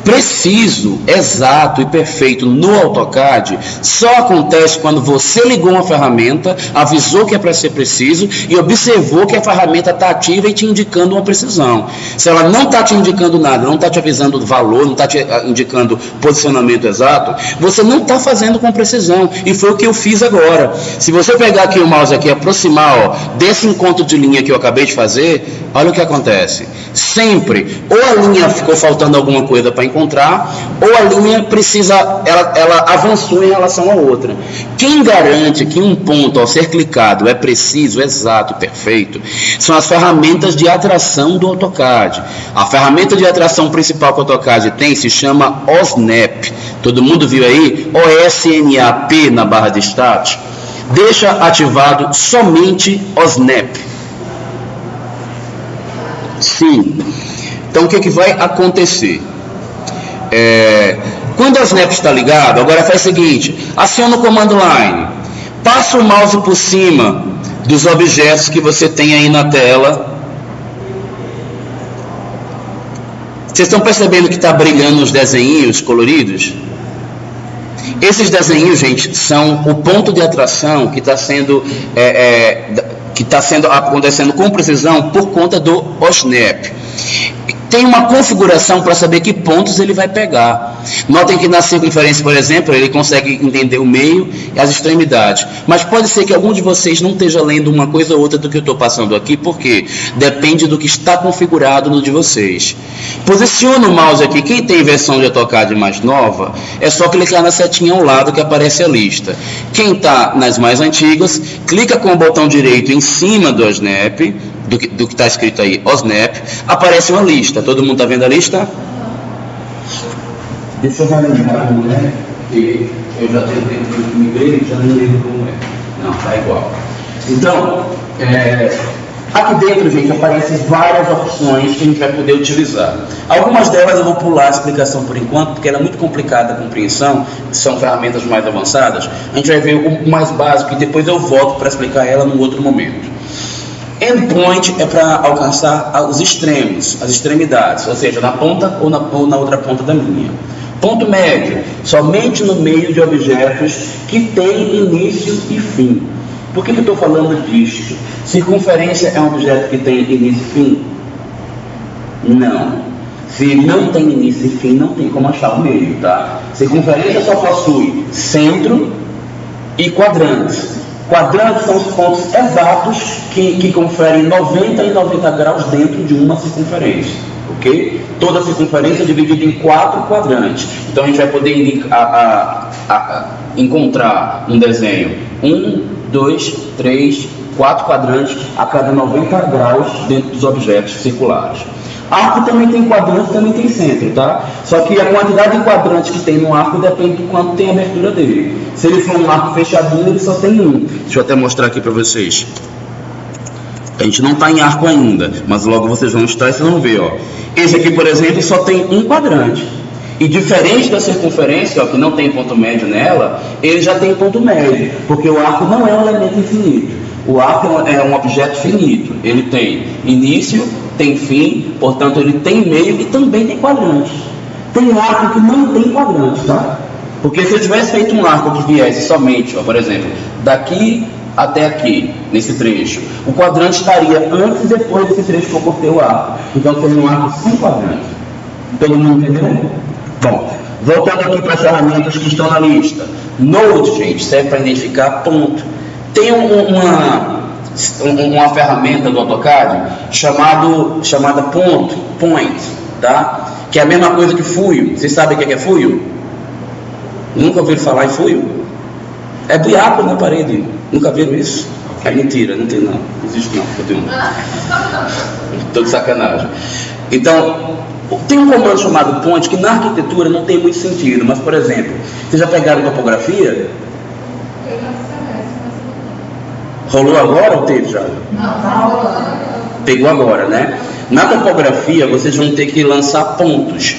Preciso, exato e perfeito no AutoCAD só acontece quando você ligou uma ferramenta, avisou que é para ser preciso e observou que a ferramenta está ativa e te indicando uma precisão. Se ela não está te indicando nada, não está te avisando do valor, não está te indicando posicionamento exato, você não está fazendo com precisão. E foi o que eu fiz agora. Se você pegar aqui o mouse aqui e aproximar, ó, desse encontro de linha que eu acabei de fazer, olha o que acontece. Sempre, ou a linha ficou faltando alguma coisa para encontrar, ou a linha precisa, ela avançou em relação à outra. Quem garante que um ponto ao ser clicado é preciso, exato, perfeito, são as ferramentas de atração do AutoCAD. A ferramenta de atração principal que o AutoCAD tem se chama OSNAP. Todo mundo viu aí? OSNAP na barra de status. Deixa ativado somente OSNAP. Sim. Então o que vai acontecer? Quando a Snap está ligado, agora faz o seguinte, aciona o comando line, passa o mouse por cima dos objetos que você tem aí na tela. Vocês estão percebendo que está brilhando os desenhinhos coloridos? Esses desenhinhos, gente, são o ponto de atração que está sendo acontecendo com precisão por conta do OSNAP. Tem uma configuração para saber que pontos ele vai pegar. Notem que na circunferência, por exemplo, ele consegue entender o meio e as extremidades. Mas pode ser que algum de vocês não esteja lendo uma coisa ou outra do que eu estou passando aqui, porque depende do que está configurado no de vocês. Posiciona o mouse aqui. Quem tem versão de AutoCAD mais nova, é só clicar na setinha ao lado que aparece a lista. Quem está nas mais antigas, clica com o botão direito em cima do OSNAP, do que está escrito aí, OSNAP, aparece uma lista. Todo mundo está vendo a lista? Deixa eu relembrar como é, que eu já tenho tempo que migrei e já não lembro como é. Não, está igual. Então, aqui dentro, gente, aparecem várias opções que a gente vai poder utilizar. Algumas delas eu vou pular a explicação por enquanto, porque ela é muito complicada a compreensão, são ferramentas mais avançadas. A gente vai ver o mais básico e depois eu volto para explicar ela num outro momento. Endpoint é para alcançar os extremos, as extremidades, ou seja, na ponta ou na outra ponta da linha. Ponto médio, somente no meio de objetos que têm início e fim. Por que eu estou falando disso? Circunferência é um objeto que tem início e fim? Não. Se não tem início e fim, não tem como achar o meio, tá? Circunferência só possui centro e quadrantes. Quadrantes são os pontos exatos que conferem 90 e 90 graus dentro de uma circunferência, ok? Toda circunferência é dividida em 4 quadrantes. Então a gente vai poder encontrar um desenho 1, 2, 3, 4 quadrantes a cada 90 graus dentro dos objetos circulares. Arco também tem quadrante, também tem centro, tá? Só que a quantidade de quadrantes que tem no arco depende do quanto tem a abertura dele. Se ele for um arco fechadinho, ele só tem um. Deixa eu até mostrar aqui para vocês. A gente não está em arco ainda, mas logo vocês vão estar e vocês vão ver, ó. Esse aqui, por exemplo, só tem um quadrante. E diferente da circunferência, ó, que não tem ponto médio nela, ele já tem ponto médio, porque o arco não é um elemento infinito. O arco é um objeto finito. Ele tem início, tem fim, portanto ele tem meio e também tem quadrante. Tem arco que não tem quadrante, tá? Porque se eu tivesse feito um arco que viesse somente, ó, por exemplo, daqui até aqui, nesse trecho, o quadrante estaria antes e depois desse trecho que eu cortei o arco. Então seria um arco sem quadrante. Todo mundo entendeu? Bom, voltando aqui para as ferramentas que estão na lista. Node, gente, serve para identificar ponto. Tem uma ferramenta do AutoCAD chamada point, tá? Que é a mesma coisa que fuio. Vocês sabem o que é fuio? Nunca ouviram falar em fuio? É buraco na parede. Nunca viram isso? É mentira, não tem não. Não existe não. Eu tenho Tô de sacanagem. Então, tem um comando chamado point que na arquitetura não tem muito sentido. Mas, por exemplo, vocês já pegaram topografia? Rolou agora ou teve já? Não. Pegou agora, né? Na topografia, vocês vão ter que lançar pontos,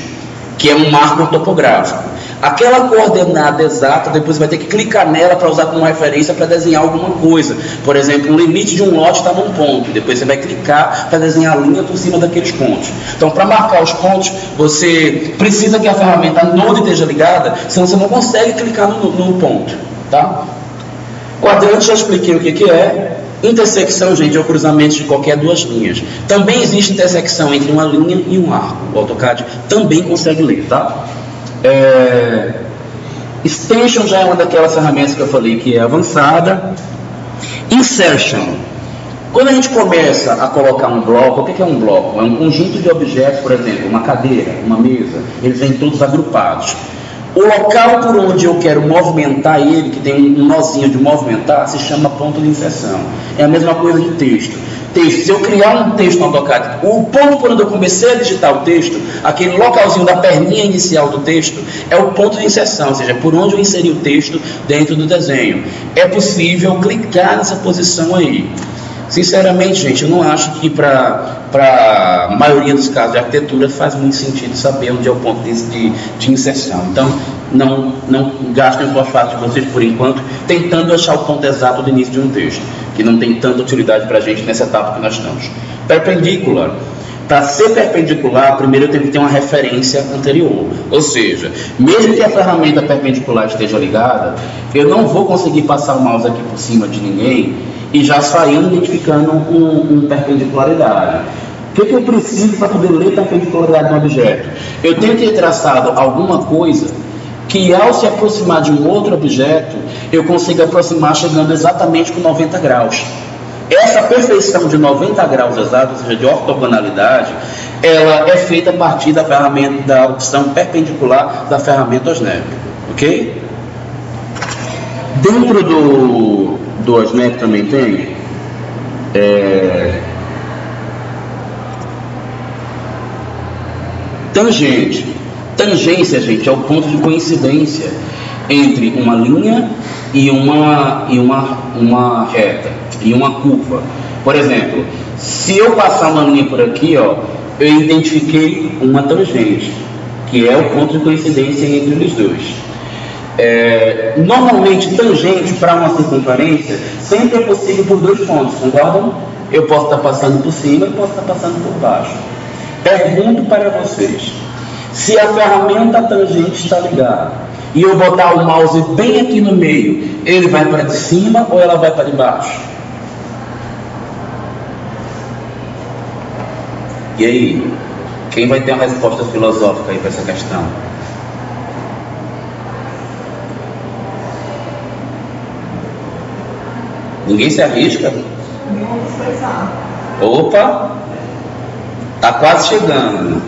que é um marco topográfico. Aquela coordenada exata, depois você vai ter que clicar nela para usar como referência para desenhar alguma coisa. Por exemplo, o limite de um lote está num ponto. Depois você vai clicar para desenhar a linha por cima daqueles pontos. Então, para marcar os pontos, você precisa que a ferramenta Node esteja ligada, senão você não consegue clicar no ponto, tá? Quadrante, já expliquei o que é. Intersecção, gente, é o cruzamento de qualquer duas linhas. Também existe intersecção entre uma linha e um arco. O AutoCAD também consegue ler, tá? Extension já é uma daquelas ferramentas que eu falei que é avançada. Insertion. Quando a gente começa a colocar um bloco, o que é um bloco? É um conjunto de objetos, por exemplo, uma cadeira, uma mesa. Eles vêm todos agrupados. O local por onde eu quero movimentar ele, que tem um nozinho de movimentar, se chama ponto de inserção. É a mesma coisa de texto. Se eu criar um texto no AutoCAD, o ponto por onde eu comecei a digitar o texto, aquele localzinho da perninha inicial do texto, é o ponto de inserção, ou seja, por onde eu inseri o texto dentro do desenho. É possível clicar nessa posição aí. Sinceramente, gente, eu não acho que para a maioria dos casos de arquitetura faz muito sentido saber onde é o ponto de inserção. Então, não gastem o fosfato de vocês por enquanto tentando achar o ponto exato do início de um texto, que não tem tanta utilidade para a gente nessa etapa que nós estamos. Perpendicular. Para ser perpendicular, primeiro eu tenho que ter uma referência anterior. Ou seja, mesmo que a ferramenta perpendicular esteja ligada, eu não vou conseguir passar o mouse aqui por cima de ninguém e já sair identificando um perpendicularidade. O que eu preciso para poder ler perpendicularidade no objeto? Eu tenho que ter traçado alguma coisa que, ao se aproximar de um outro objeto, eu consiga aproximar chegando exatamente com 90 graus. Essa perfeição de 90 graus exatos, ou seja, de ortogonalidade, ela é feita a partir da ferramenta, da opção perpendicular da ferramenta OSNAP, ok? Dentro do OSNAP também tem tangente. Tangência, gente, é o ponto de coincidência entre uma linha e uma reta, e uma curva. Por exemplo, se eu passar uma linha por aqui, ó, eu identifiquei uma tangente, que é o ponto de coincidência entre eles dois. Normalmente, tangente para uma circunferência sempre é possível por dois pontos, concordam? Eu posso estar passando por cima e posso estar passando por baixo. Pergunto para vocês, se a ferramenta tangente está ligada e eu botar o mouse bem aqui no meio, ele vai para de cima ou ela vai para de baixo? E aí, quem vai ter uma resposta filosófica aí para essa questão? Ninguém se arrisca? Vamos pensar. Opa! Tá quase chegando.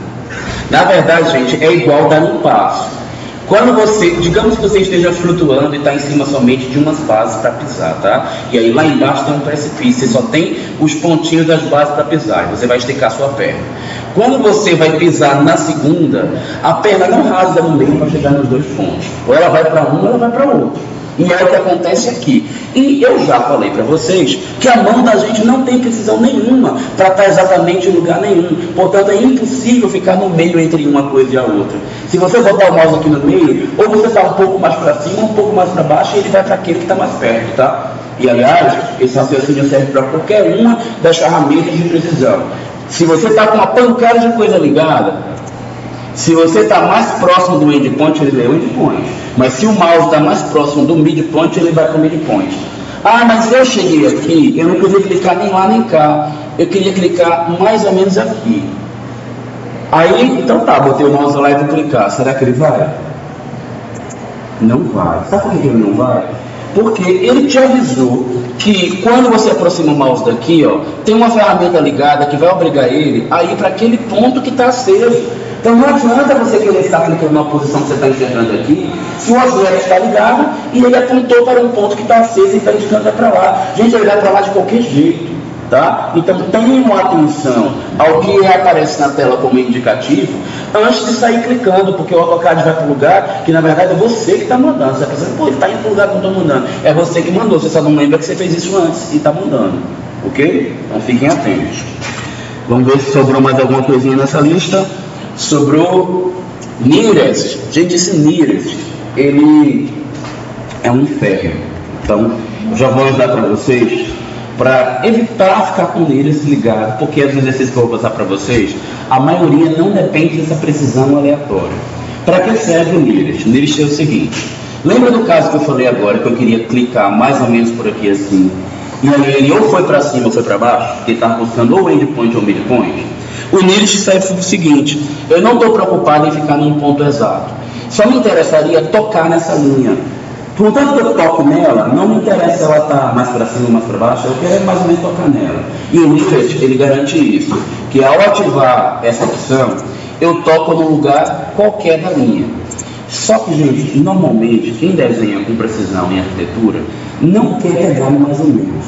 Na verdade, gente, é igual dar um passo. Quando você, digamos que você esteja flutuando e está em cima somente de umas bases para pisar, tá? E aí lá embaixo tem um precipício, você só tem os pontinhos das bases para pisar, e você vai esticar sua perna. Quando você vai pisar na segunda, a perna não rasga no meio para chegar nos dois pontos. Ou ela vai para um ou ela vai para outro. E é o que acontece aqui. E eu já falei para vocês que a mão da gente não tem precisão nenhuma para estar exatamente em lugar nenhum. Portanto, é impossível ficar no meio entre uma coisa e a outra. Se você botar o mouse aqui no meio, ou você está um pouco mais para cima, ou um pouco mais para baixo, e ele vai para aquele que está mais perto, tá? E aliás, esse raciocínio serve para qualquer uma das ferramentas de precisão. Se você está com uma pancada de coisa ligada, se você está mais próximo do endpoint, ele lê o endpoint. Mas se o mouse está mais próximo do midpoint, ele vai para o midpoint. Ah, mas eu cheguei aqui, eu não podia clicar nem lá nem cá. Eu queria clicar mais ou menos aqui. Aí, então tá, botei o mouse lá e vou clicar. Será que ele vai? Não vai. Sabe por que ele não vai? Porque ele te avisou que quando você aproxima o mouse daqui, ó, tem uma ferramenta ligada que vai obrigar ele a ir para aquele ponto que está aceso. Então não adianta você querer estar clicando na posição que você está enxergando aqui, se o azulejo está ligado e ele apontou para um ponto que está aceso e está indicando para lá. Gente, ele vai para lá de qualquer jeito, tá? Então tenham atenção ao que aparece na tela como indicativo antes de sair clicando, porque o AutoCAD vai para o lugar que na verdade é você que está mandando. Você está pensando, pô, ele está indo para o lugar que eu estou mandando. É você que mandou, você só não lembra que você fez isso antes e está mandando, ok? Então fiquem atentos. Vamos ver se sobrou mais alguma coisinha nessa lista. Sobrou Nearest. Gente, esse Nearest, ele é um inferno. Então, já vou ajudar para vocês para evitar ficar com o Nearest ligado, porque os exercícios que eu vou passar para vocês, a maioria não depende dessa precisão aleatória. Para que serve o Nearest? O Nearest é o seguinte: lembra do caso que eu falei agora, que eu queria clicar mais ou menos por aqui assim, e aí ele ou foi para cima ou foi para baixo, porque ele estava buscando ou endpoint ou midpoint? O Nearest serve para o seguinte: eu não estou preocupado em ficar num ponto exato, só me interessaria tocar nessa linha. Contanto que eu toco nela, não me interessa se ela está mais para cima ou mais para baixo, eu quero mais ou menos tocar nela. E o Nearest, ele garante isso, que ao ativar essa opção, eu toco num lugar qualquer da linha. Só que, gente, normalmente, quem desenha com precisão em arquitetura, não quer pegar no mais ou menos,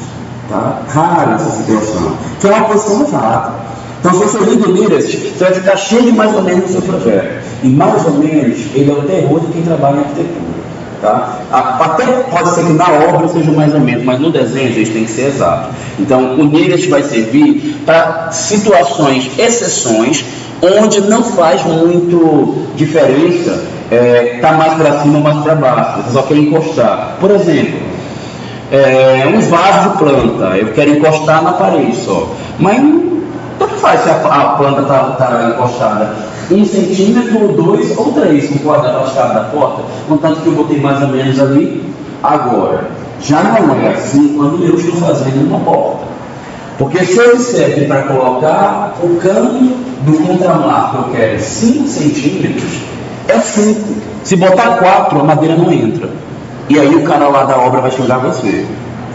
tá? Rara essa situação, que é uma posição exata. Então, se você liga o Nearest, você vai ficar cheio de mais ou menos no seu projeto. E mais ou menos, ele é o terror de quem trabalha em arquitetura. Tá? Até pode ser que na obra seja mais ou menos, mas no desenho, gente, tem que ser exato. Então, o Nearest vai servir para situações, exceções, onde não faz muito diferença tá mais para cima ou mais para baixo. Você só quer encostar. Por exemplo, um vaso de planta, eu quero encostar na parede só. Mas tanto faz se a planta está encostada 1 centímetro, 2 ou 3, concorda com a chave da porta? Contanto que eu botei mais ou menos ali. Agora, já não é assim quando eu estou fazendo uma porta. Porque se eu disser que para colocar o cano do contramarco eu quero 5 centímetros, é 5. Se botar 4, a madeira não entra. E aí o cara lá da obra vai xingar você.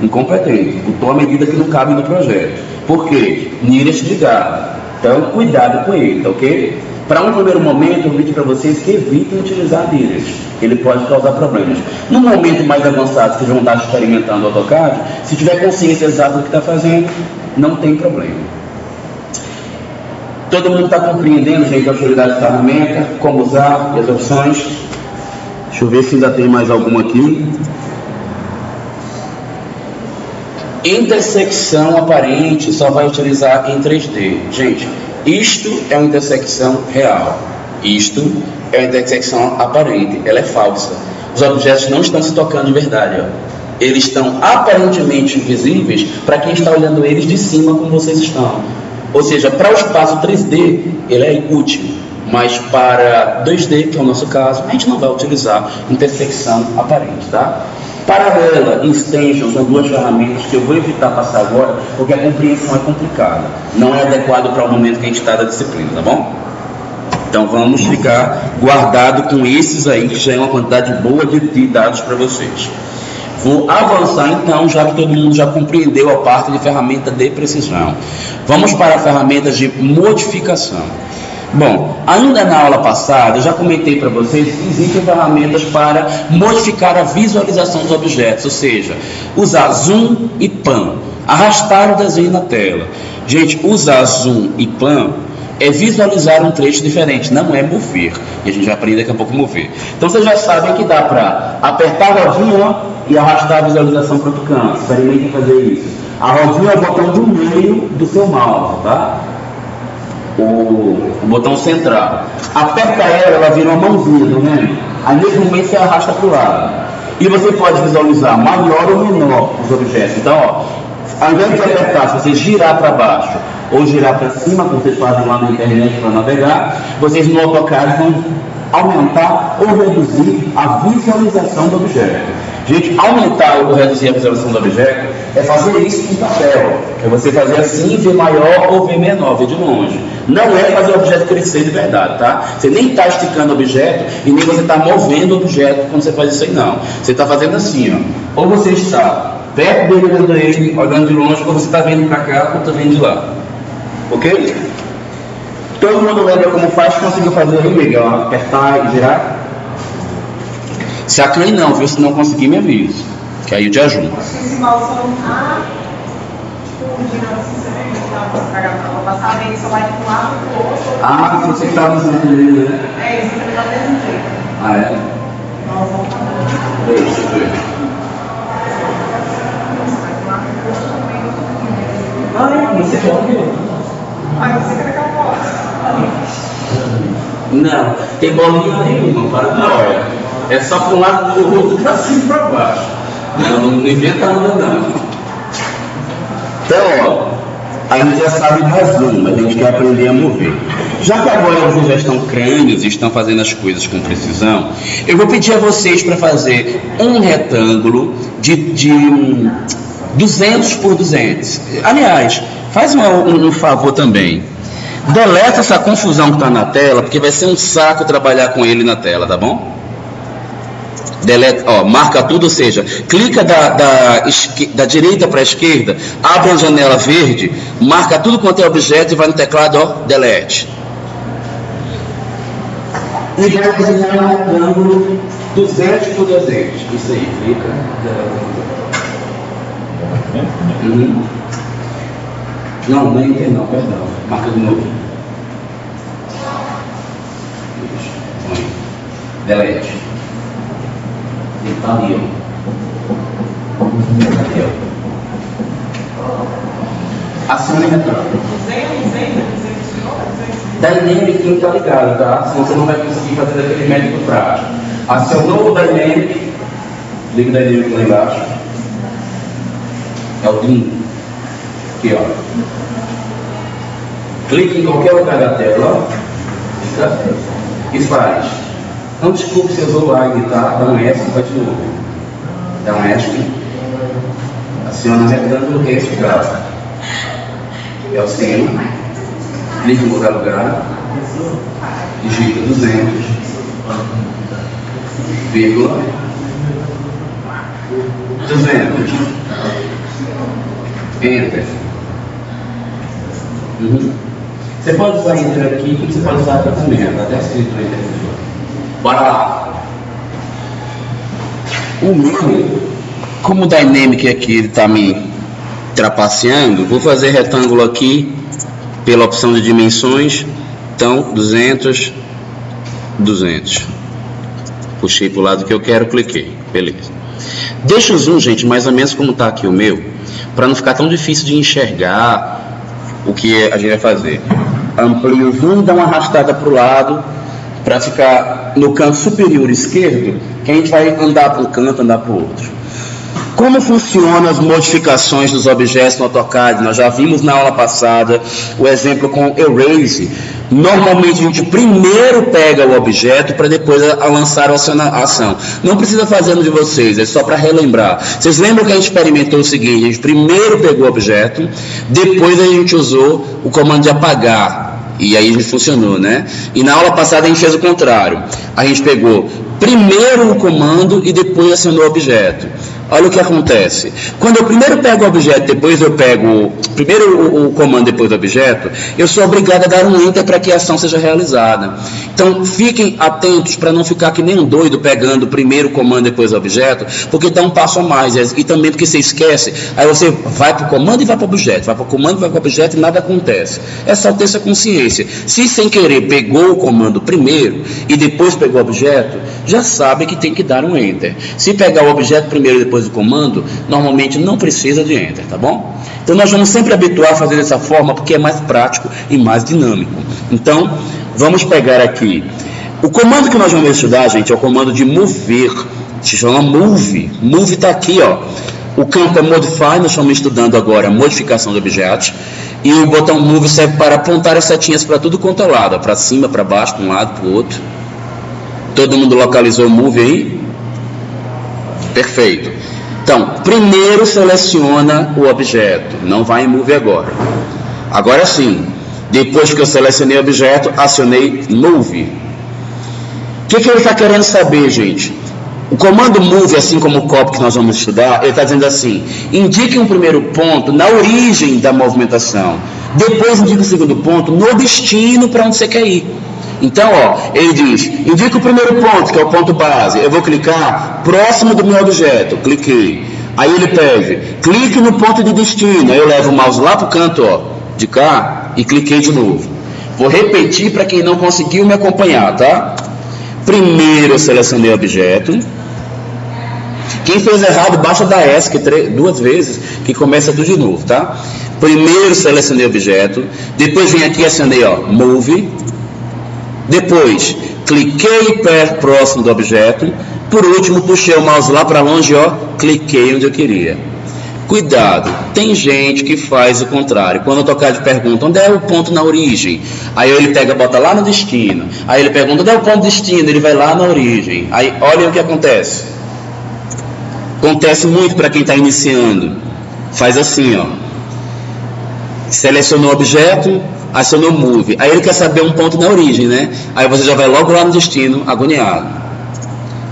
Incompetente. Botou a medida que não cabe no projeto. Por quê? Nearest ligado. Então, cuidado com ele, tá ok? Para um primeiro momento, eu vou pedir para vocês que evitem utilizar Nearest. Ele pode causar problemas. No momento mais avançado, que vocês vão estar experimentando o AutoCAD, se tiver consciência exata do que está fazendo, não tem problema. Todo mundo está compreendendo, gente, a utilidade da ferramenta, como usar e as opções. Deixa eu ver se ainda tem mais alguma aqui. Intersecção aparente só vai utilizar em 3D. Gente, isto é uma intersecção real. Isto é uma intersecção aparente. Ela é falsa. Os objetos não estão se tocando de verdade. Ó. Eles estão aparentemente invisíveis para quem está olhando eles de cima como vocês estão. Ou seja, para o espaço 3D, ele é útil. Mas para 2D, que é o nosso caso, a gente não vai utilizar intersecção aparente, tá? Paralela e extension são duas ferramentas que eu vou evitar passar agora, porque a compreensão é complicada. Não é adequado para o momento que a gente está da disciplina, tá bom? Então vamos ficar guardado com esses aí, que já é uma quantidade boa de dados para vocês. Vou avançar então, já que todo mundo já compreendeu a parte de ferramenta de precisão. Vamos para a ferramenta de modificação. Bom, ainda na aula passada eu já comentei para vocês que existem ferramentas para modificar a visualização dos objetos, ou seja, usar zoom e pan, arrastar o desenho na tela. Gente, usar zoom e pan é visualizar um trecho diferente, não é mover. E a gente vai aprender daqui a pouco mover. Então vocês já sabem que dá para apertar a rodinha e arrastar a visualização para outro canto. Experimentem fazer isso. A rodinha é o botão do meio do seu mouse, tá? O botão central. Aperta ela vira uma mãozinha, tá vendo? Aí nesse momento você arrasta para o lado. E você pode visualizar maior ou menor os objetos. Então, ó, ao invés de apertar, se você girar para baixo ou girar para cima, como vocês fazem lá na internet para navegar, vocês no AutoCAD vão aumentar ou reduzir a visualização do objeto. Gente, aumentar ou reduzir a visualização do objeto é fazer isso em papel. É você fazer assim, ver maior ou ver menor, ver de longe. Não é fazer o objeto crescer de verdade, tá? Você nem está esticando o objeto e nem você está movendo o objeto quando você faz isso aí, não. Você está fazendo assim, ó. Ou você está perto dele, olhando ele, olhando de longe, ou você está vendo para cá ou está vendo de lá. Ok? Todo mundo lembra como faz? Conseguiu fazer aí, Miguel? Apertar e girar? Se acane não, viu? Se não conseguir, me avisa. Que aí eu te ajudo. Acho que esse mouse só não tá, tipo, girando assim, você vê que tá pra passar bem, só vai de um lado pro outro. Ah, você está usando ele, né? É isso, você tá do mesmo jeito. Ah, é? Nós vamos fazer. Deixa eu ver. Ah, você pode. Ah, você quer aquela bola? Não, tem bolinha nenhuma, para não, olha. É só para um lado do outro, para cima e para baixo. Não inventa nada não. Então, ó, a gente já sabe mais zoom, mas a gente quer aprender a mover. Já que agora vocês já estão crânios e estão fazendo as coisas com precisão, eu vou pedir a vocês para fazer um retângulo de 200 por 200. Aliás, faz um favor também. Deleta essa confusão que está na tela, porque vai ser um saco trabalhar com ele na tela, tá bom? Deleta, ó, marca tudo, ou seja, clica da direita para a esquerda, abre uma janela verde, marca tudo quanto é objeto e vai no teclado, ó, delete. E vai desenhar um retângulo 200 por 200. Isso aí, clica. Não, nem tem não, perdão. Marca de novo. Põe. Delete. Ele está ali, ó. Ali, ó. Acione retângulo. Dynamic não está ligado, tá? Senão você não vai conseguir fazer daquele método prático. Acionou o Dynamic. Liga o Dynamic lá embaixo. É o DIN. Aqui, ó. Clique em qualquer lugar da tela, ó. E faz. Não desculpe se usou lag, tá? Dá um ESC e vai de novo. Dá um ESC. Aciona o retângulo que é esse grau. É o cima. Clique em qualquer lugar. Digita 200. Vírgula. 200. Enter. Você pode usar Enter aqui e você pode usar aqui também. Está até escrito Enter. Bora lá. O meu, como o Dynamic aqui ele está me trapaceando, vou fazer retângulo aqui pela opção de dimensões. Então, 200, 200. Puxei para o lado que eu quero, cliquei. Beleza. Deixa o zoom, gente, mais ou menos como está aqui o meu, para não ficar tão difícil de enxergar o que a gente vai fazer. Amplia o zoom, dá uma arrastada para o lado, para ficar no canto superior esquerdo, que a gente vai andar para um canto, andar para o outro. Como funcionam as modificações dos objetos no AutoCAD? Nós já vimos na aula passada o exemplo com Erase. Normalmente a gente primeiro pega o objeto para depois lançar a ação. Não precisa fazer no de vocês, é só para relembrar. Vocês lembram que a gente experimentou o seguinte: a gente primeiro pegou o objeto, depois a gente usou o comando de apagar. E aí funcionou, né? E na aula passada a gente fez o contrário. A gente pegou primeiro o comando e depois acionou o objeto. Olha o que acontece. Quando eu primeiro pego o objeto, depois eu pego primeiro o comando, depois o objeto, eu sou obrigado a dar um enter para que a ação seja realizada. Então, fiquem atentos para não ficar que nem um doido pegando primeiro o comando, depois o objeto, porque dá um passo a mais. E também porque você esquece, aí você vai para o comando e vai para o objeto, vai para o comando e vai para o objeto e nada acontece. É só ter essa consciência. Se sem querer pegou o comando primeiro e depois pegou o objeto, já sabe que tem que dar um enter. Se pegar o objeto primeiro e depois o comando, normalmente não precisa de enter, tá bom? Então nós vamos sempre habituar a fazer dessa forma porque é mais prático e mais dinâmico. Então, vamos pegar aqui. O comando que nós vamos estudar, gente, é o comando de mover. Se chama move. Move está aqui, ó. O campo é modify, nós estamos estudando agora a modificação de objetos. E o botão move serve para apontar as setinhas para tudo quanto é lado, para cima, para baixo, para um lado, para o outro. Todo mundo localizou o move aí? Perfeito. Então, primeiro seleciona o objeto, não vai em move agora. Agora sim, depois que eu selecionei o objeto, acionei move. O que ele está querendo saber, gente? O comando move, assim como o copy que nós vamos estudar, ele está dizendo assim: indique um primeiro ponto na origem da movimentação, depois indique o segundo ponto no destino para onde você quer ir. Então, ó, ele diz, indica o primeiro ponto, que é o ponto base. Eu vou clicar próximo do meu objeto. Cliquei. Aí ele pede, clique no ponto de destino. Aí eu levo o mouse lá para o canto, ó, de cá, e cliquei de novo. Vou repetir para quem não conseguiu me acompanhar, tá? Primeiro eu selecionei o objeto. Quem fez errado, basta dar ESC 2 vezes, que começa tudo de novo, tá? Primeiro selecionei o objeto. Depois vim aqui e acionei, ó, move. Depois, cliquei próximo do objeto. Por último, puxei o mouse lá para longe, ó, cliquei onde eu queria. Cuidado, tem gente que faz o contrário. Quando eu tocar de pergunta, onde é o ponto na origem? Aí ele pega, bota lá no destino. Aí ele pergunta, onde é o ponto de destino? Ele vai lá na origem. Aí, olha o que acontece. Acontece muito para quem está iniciando. Faz assim, ó. Selecionou o objeto, acionou move. Aí ele quer saber um ponto na origem, né? Aí você já vai logo lá no destino, agoniado.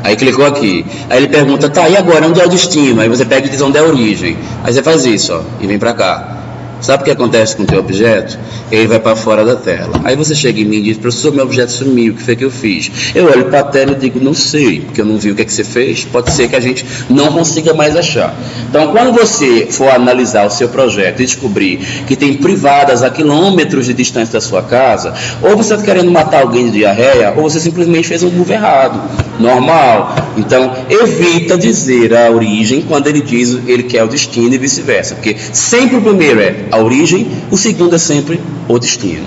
Aí clicou aqui. Aí ele pergunta, tá, e agora onde é o destino? Aí você pega e diz onde é a origem. Aí você faz isso, ó, e vem pra cá. Sabe o que acontece com o teu objeto? Ele vai para fora da tela. Aí você chega em mim e diz, professor, meu objeto sumiu, o que foi que eu fiz? Eu olho para a tela e digo, não sei, porque eu não vi o que é que você fez. Pode ser que a gente não consiga mais achar. Então, quando você for analisar o seu projeto e descobrir que tem privadas a quilômetros de distância da sua casa, ou você está querendo matar alguém de diarreia, ou você simplesmente fez um move errado. Normal. Então, evita dizer a origem quando ele diz ele quer o destino e vice-versa. Porque sempre o primeiro é a origem, o segundo é sempre o destino.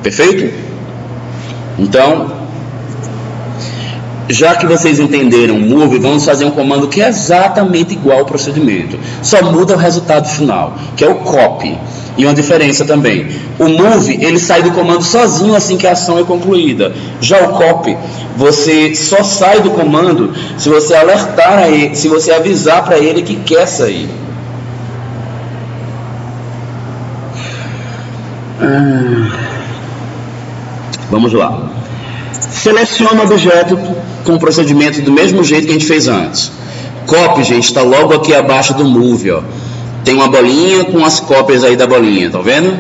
Perfeito? Então, já que vocês entenderam o move, vamos fazer um comando que é exatamente igual ao procedimento. Só muda o resultado final, que é o copy. E uma diferença também. O move, ele sai do comando sozinho assim que a ação é concluída. Já o copy, você só sai do comando se você alertar a ele, se você avisar para ele que quer sair. Vamos lá. Seleciona o objeto com o procedimento do mesmo jeito que a gente fez antes. Copy, gente, está logo aqui abaixo do move, ó. Tem uma bolinha com as cópias aí da bolinha, tá vendo?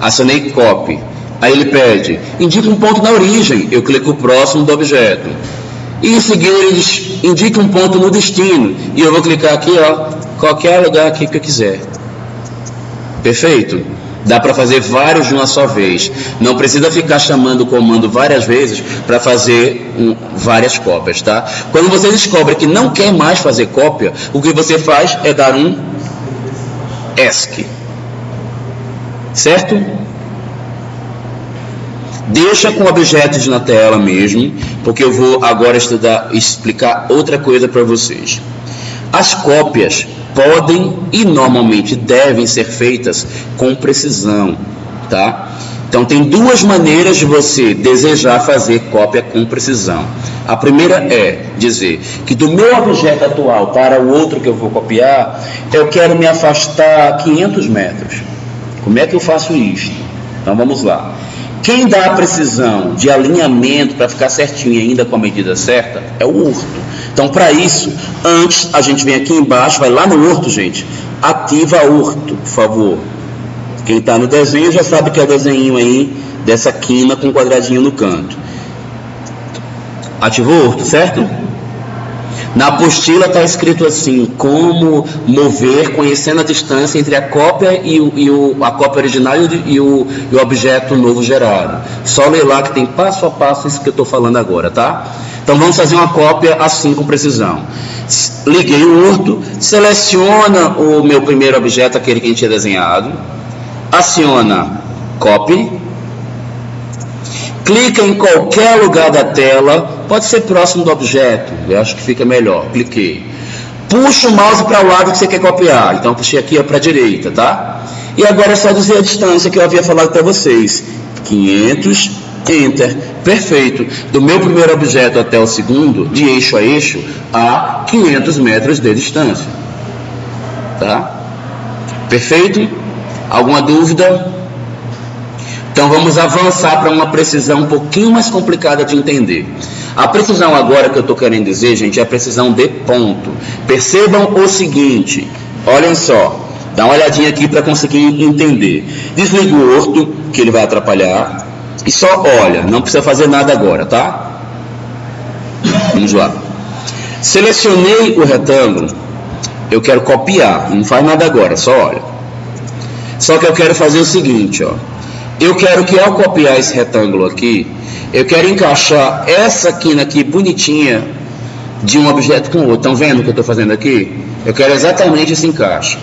Acionei copy. Aí ele pede, indica um ponto na origem. Eu clico próximo do objeto. E em seguida ele diz, indica um ponto no destino. E eu vou clicar aqui, ó, qualquer lugar aqui que eu quiser. Perfeito? Dá para fazer vários de uma só vez. Não precisa ficar chamando o comando várias vezes para fazer várias cópias, tá? Quando você descobre que não quer mais fazer cópia, o que você faz é dar um ESC. Certo? Deixa com objetos na tela mesmo, porque eu vou agora explicar outra coisa para vocês. As cópias podem e normalmente devem ser feitas com precisão, tá? Então tem duas maneiras de você desejar fazer cópia com precisão. A primeira é dizer que do meu objeto atual para o outro que eu vou copiar, eu quero me afastar 500 metros. Como é que eu faço isso? Então vamos lá. Quem dá a precisão de alinhamento para ficar certinho ainda com a medida certa é o orto. Então, para isso, antes a gente vem aqui embaixo, vai lá no orto, gente, ativa orto, por favor. Quem está no desenho já sabe que é o desenho aí dessa quina com quadradinho no canto. Ativou orto, certo? Na apostila está escrito assim: como mover conhecendo a distância entre a cópia a cópia original e o objeto novo gerado. Só ler lá que tem passo a passo isso que eu estou falando agora, tá? Então vamos fazer uma cópia assim com precisão. Liguei o orto, seleciona o meu primeiro objeto, aquele que a gente tinha desenhado, aciona copy, clica em qualquer lugar da tela, pode ser próximo do objeto, eu acho que fica melhor. Cliquei. Puxa o mouse para o lado que você quer copiar, então puxei aqui para a direita, tá? E agora é só dizer a distância que eu havia falado para vocês: 500, enter, perfeito. Do meu primeiro objeto até o segundo, de eixo a eixo, a 500 metros de distância, tá? Perfeito? Alguma dúvida? Então vamos avançar para uma precisão um pouquinho mais complicada de entender. A precisão agora que eu estou querendo dizer, gente, é a precisão de ponto. Percebam o seguinte, olhem só, dá uma olhadinha aqui para conseguir entender. Desliga o orto, que ele vai atrapalhar, e só olha, não precisa fazer nada agora, tá? Vamos lá. Selecionei o retângulo, eu quero copiar, não faz nada agora, só olha. Só que eu quero fazer o seguinte, ó. Eu quero que ao copiar esse retângulo aqui, eu quero encaixar essa quina aqui bonitinha de um objeto com o outro. Estão vendo o que eu estou fazendo aqui? Eu quero exatamente esse encaixe.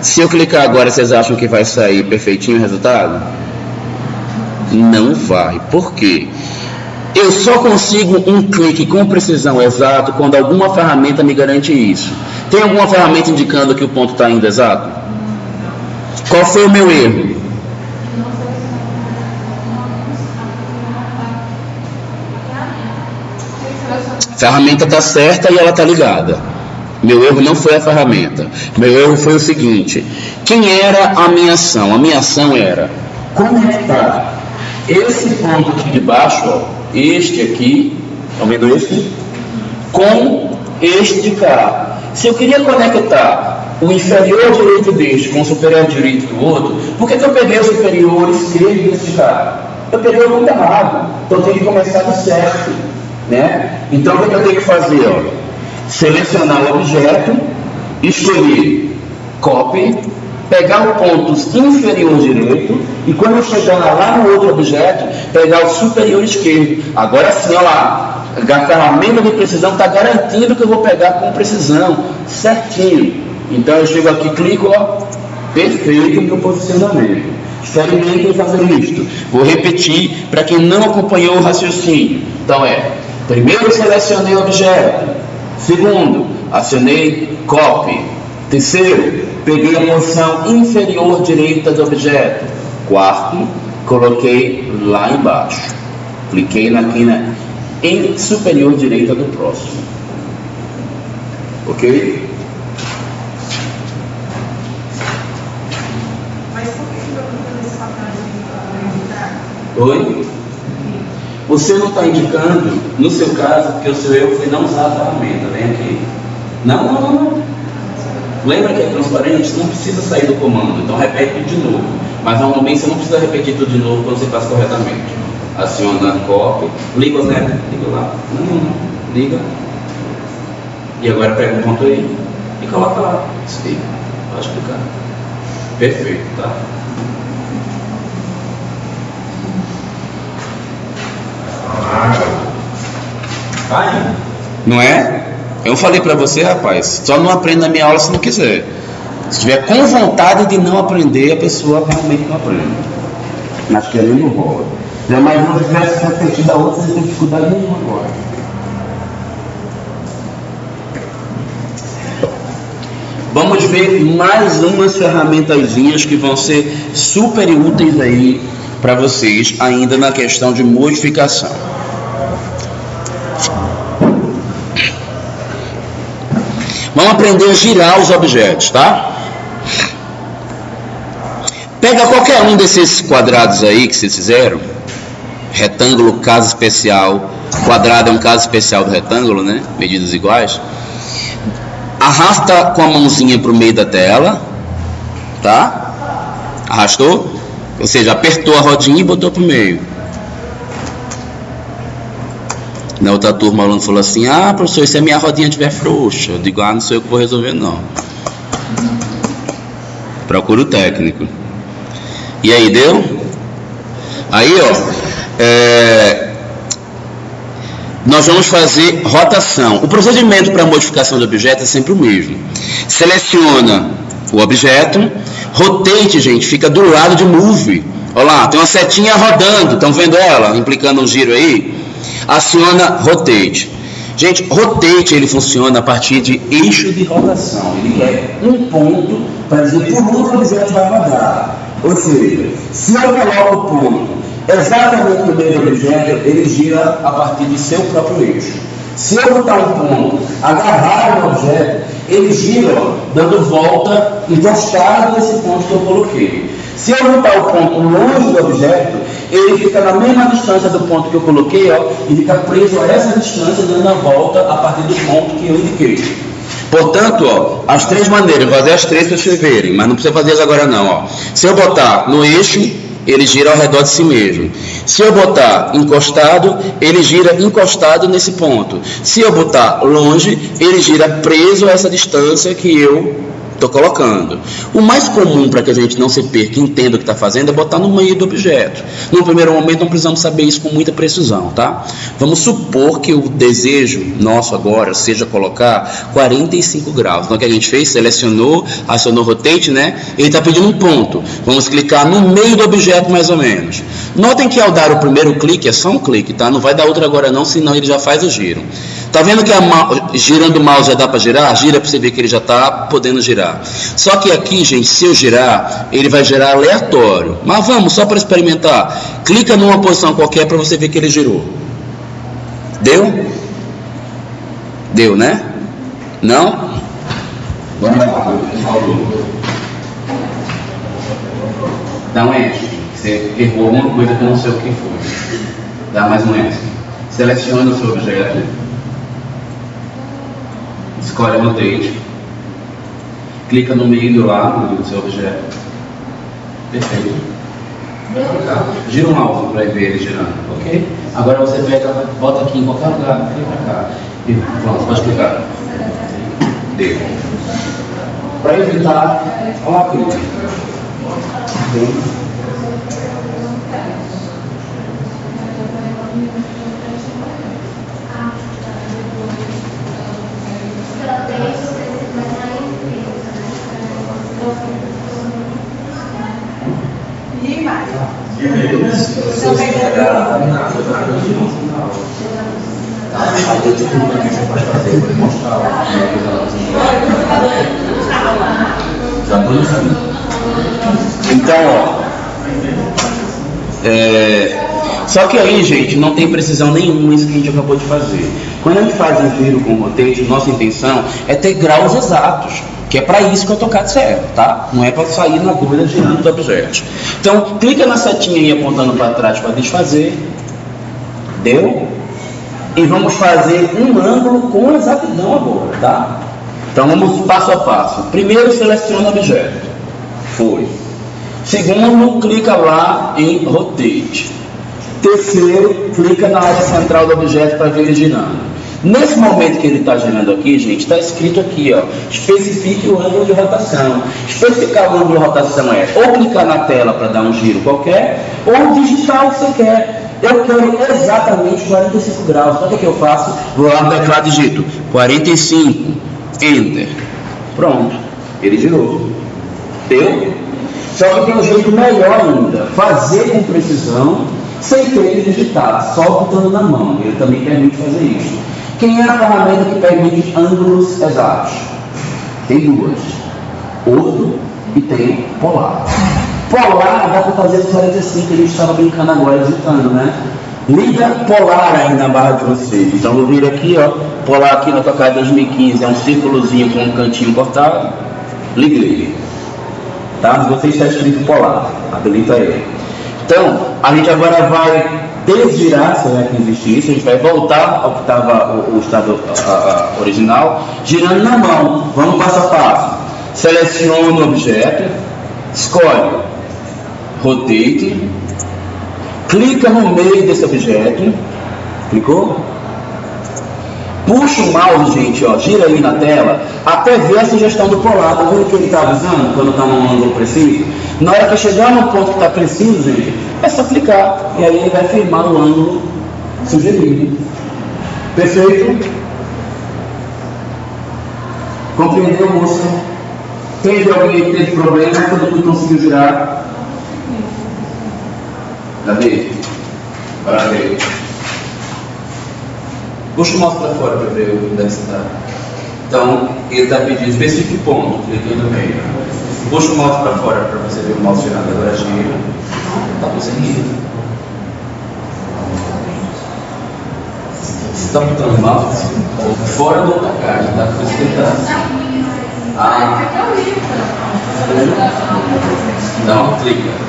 Se eu clicar agora, vocês acham que vai sair perfeitinho o resultado? Não vai. Por quê? Eu só consigo um clique com precisão exato quando alguma ferramenta me garante isso. Tem alguma ferramenta indicando que o ponto está indo exato? Qual foi o meu erro? A ferramenta está certa e ela está ligada. Meu erro não foi a ferramenta. Meu erro foi o seguinte: quem era a minha ação? A minha ação era conectar esse ponto aqui de baixo, ó, este aqui, estão vendo este? Com este de cá. Se eu queria conectar o inferior direito deste com o superior direito do outro, por que eu peguei o superior esquerdo desse cara? Eu peguei o ponto errado. Então eu tenho que começar do certo, né? Então o que eu tenho que fazer? Ó? Selecionar o objeto, escolher copy, pegar o ponto inferior direito e quando eu chegar lá no outro objeto, pegar o superior esquerdo. Agora sim, olha lá, a ferramenta de precisão está garantindo que eu vou pegar com precisão, certinho. Então eu chego aqui, clico, ó, perfeito no posicionamento. Experimentem fazer isto. Vou repetir para quem não acompanhou o raciocínio. Então primeiro selecionei o objeto. Segundo, acionei copy. Terceiro, peguei a posição inferior direita do objeto. Quarto, coloquei lá embaixo. Cliquei na quina em superior direita do próximo. Ok? Mas por que eu estou fazendo esse papel de indicar? Oi? Você não está indicando, no seu caso, porque o seu erro foi não usar a ferramenta. Vem aqui. Não. Lembra que é transparente? Não precisa sair do comando. Então repete tudo de novo. Mas normalmente você não precisa repetir tudo de novo quando você faz corretamente. Aciona copy. Liga o Zé. Liga lá. Não. Liga. E agora pega o ponto aí e coloca lá. Explica. Pode explicar. Perfeito, tá? Não é? Eu falei pra você, rapaz, só não aprenda na minha aula se não quiser. Se tiver com vontade de não aprender, a pessoa realmente não aprende. Mas querendo rola. Já mais não tivesse repetido a outra, você tem dificuldade nenhuma agora. Vamos ver mais umas ferramentazinhas que vão ser super úteis aí para vocês, ainda na questão de modificação. Vamos aprender a girar os objetos, tá? Pega qualquer um desses quadrados aí que vocês fizeram, retângulo, caso especial, quadrado é um caso especial do retângulo, né? Medidas iguais. Arrasta com a mãozinha para o meio da tela, tá? Arrastou? Ou seja, apertou a rodinha e botou para o meio. Na outra turma o aluno falou assim: ah, professor, e se a minha rodinha estiver frouxa? Eu digo: ah, não sei o que vou resolver não. Procura o técnico. E aí, deu? Aí, ó, nós vamos fazer rotação. O procedimento para modificação de objeto é sempre o mesmo. Seleciona o objeto, rotate, gente, fica do lado de move. Olha lá, tem uma setinha rodando, estão vendo ela? Implicando um giro aí. Aciona rotate. Gente, rotate ele funciona a partir de eixo de rotação. Ele quer um ponto para dizer por onde o objeto vai rodar. Ou seja, se eu coloco o ponto exatamente no meio do objeto, ele gira a partir do seu próprio eixo. Se eu botar um ponto agarrado no objeto, ele gira dando volta encostado nesse ponto que eu coloquei. Se eu botar o ponto longe do objeto, ele fica na mesma distância do ponto que eu coloquei, ó, e fica preso a essa distância, dando a volta a partir do ponto que eu indiquei. Portanto, ó, as três maneiras, vou fazer as três para vocês verem, mas não precisa fazer as agora não. Ó. Se eu botar no eixo, ele gira ao redor de si mesmo. Se eu botar encostado, ele gira encostado nesse ponto. Se eu botar longe, ele gira preso a essa distância que eu estou colocando. O mais comum para que a gente não se perca e entenda o que está fazendo é botar no meio do objeto. No primeiro momento não precisamos saber isso com muita precisão, tá? Vamos supor que o desejo nosso agora seja colocar 45 graus. Então o que a gente fez? Selecionou, acionou rotate, né? Ele está pedindo um ponto. Vamos clicar no meio do objeto mais ou menos. Notem que ao dar o primeiro clique, é só um clique, tá? Não vai dar outro agora não, senão ele já faz o giro. Tá vendo que girando o mouse já dá para girar? Gira para você ver que ele já está podendo girar. Só que aqui, gente, se eu girar, ele vai girar aleatório. Mas vamos, só para experimentar. Clica numa posição qualquer para você ver que ele girou. Deu? Deu, né? Não? Vamos lá. Dá um enter. Você errou alguma coisa que eu não sei o que foi. Dá mais um enter. Selecione o seu objeto. Escolhe o rotate. Clica no meio do lado do seu objeto. Perfeito. Gira o mouse para ver ele girando. Ok? Agora você pega, bota aqui em qualquer lugar, clica para cá. E pronto, pode clicar. Deu. Para evitar, olha lá, clica. E mais? Então, ó, só que aí, gente, não tem precisão nenhuma isso que a gente acabou de fazer. Quando a gente faz um giro com rotate, nossa intenção é ter graus exatos, que é para isso que o AutoCAD serve, tá? Não é para sair na dúvida girando os objetos. Então, clica na setinha aí apontando para trás para desfazer. Deu? E vamos fazer um ângulo com exatidão agora, tá? Então, vamos passo a passo. Primeiro, seleciona o objeto. Foi. Segundo, clica lá em Rotate. Terceiro, clica na área central do objeto para ver ele girando. Nesse momento que ele está girando aqui, gente, está escrito aqui, ó, especifique o ângulo de rotação. Especificar o ângulo de rotação é ou clicar na tela para dar um giro qualquer, ou digitar o que você quer. Eu quero exatamente 45 graus. Então o que eu faço? Vou lá no teclado e digito 45, Enter. Pronto, ele girou. Deu? Só que tem um jeito melhor ainda, fazer com precisão, sem ter que digitar, só botando na mão. Ele também permite fazer isso. Quem é a ferramenta que permite ângulos exatos? Tem duas: orto e tem polar. Polar dá para fazer os 45 que a gente estava brincando agora, digitando, né? Liga polar aí na barra de vocês. Então vou vir aqui, ó, polar aqui no AutoCAD 2015, é um círculozinho com um cantinho cortado. Liguei. tá? Mas você está escrito polar, habilita ele. Então, a gente agora vai desgirar, se é que existe isso, a gente vai voltar ao que estava o estado original, girando na mão. Vamos passo a passo. Selecione o objeto, escolhe Rotate, clica no meio desse objeto, clicou? Puxa o mouse, gente, ó, gira aí na tela, até ver a sugestão do polar. Tá vendo que ele está avisando quando está num ângulo preciso? Na hora que chegar no ponto que está preciso, gente, é só clicar e aí ele vai firmar o ângulo sugerido. Perfeito? Compreendeu, moça? Teve alguém que teve problema, todo mundo conseguiu girar? Davi? Parabéns. Puxa o mouse para fora para ver onde é que você está. Então, ele está pedindo especifique ponto, clique no meio. Puxa o mouse para fora para você ver o mouse girando. Agora gira. Está conseguindo. Você está botando o mouse fora do outra caixa, tá? Por isso que ele está. Não, clica.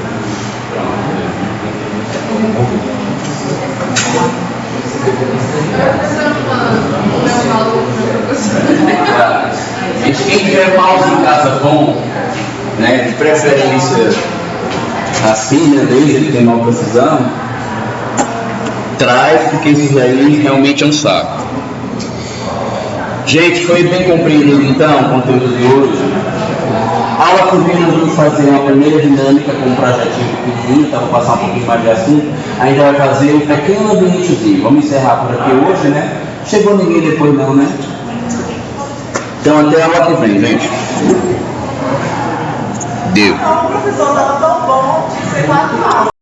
Gente, quem tiver mouse em casa bom, né, de preferência assim, né, dele, que tem maior precisão, traz, porque isso aí realmente é um saco. Gente, foi bem compreendido então o conteúdo de hoje. Aula que vem, nós vamos fazer uma primeira dinâmica com um projetinho pequenininho, tá? Vou passar um pouquinho mais de assunto. A gente vai fazer um pequeno ambientezinho. Vamos encerrar por aqui hoje, né? Chegou ninguém depois não, né? Então até a aula que vem, gente. Deu. Então, o professor estava tão bom de ser 4 aulas.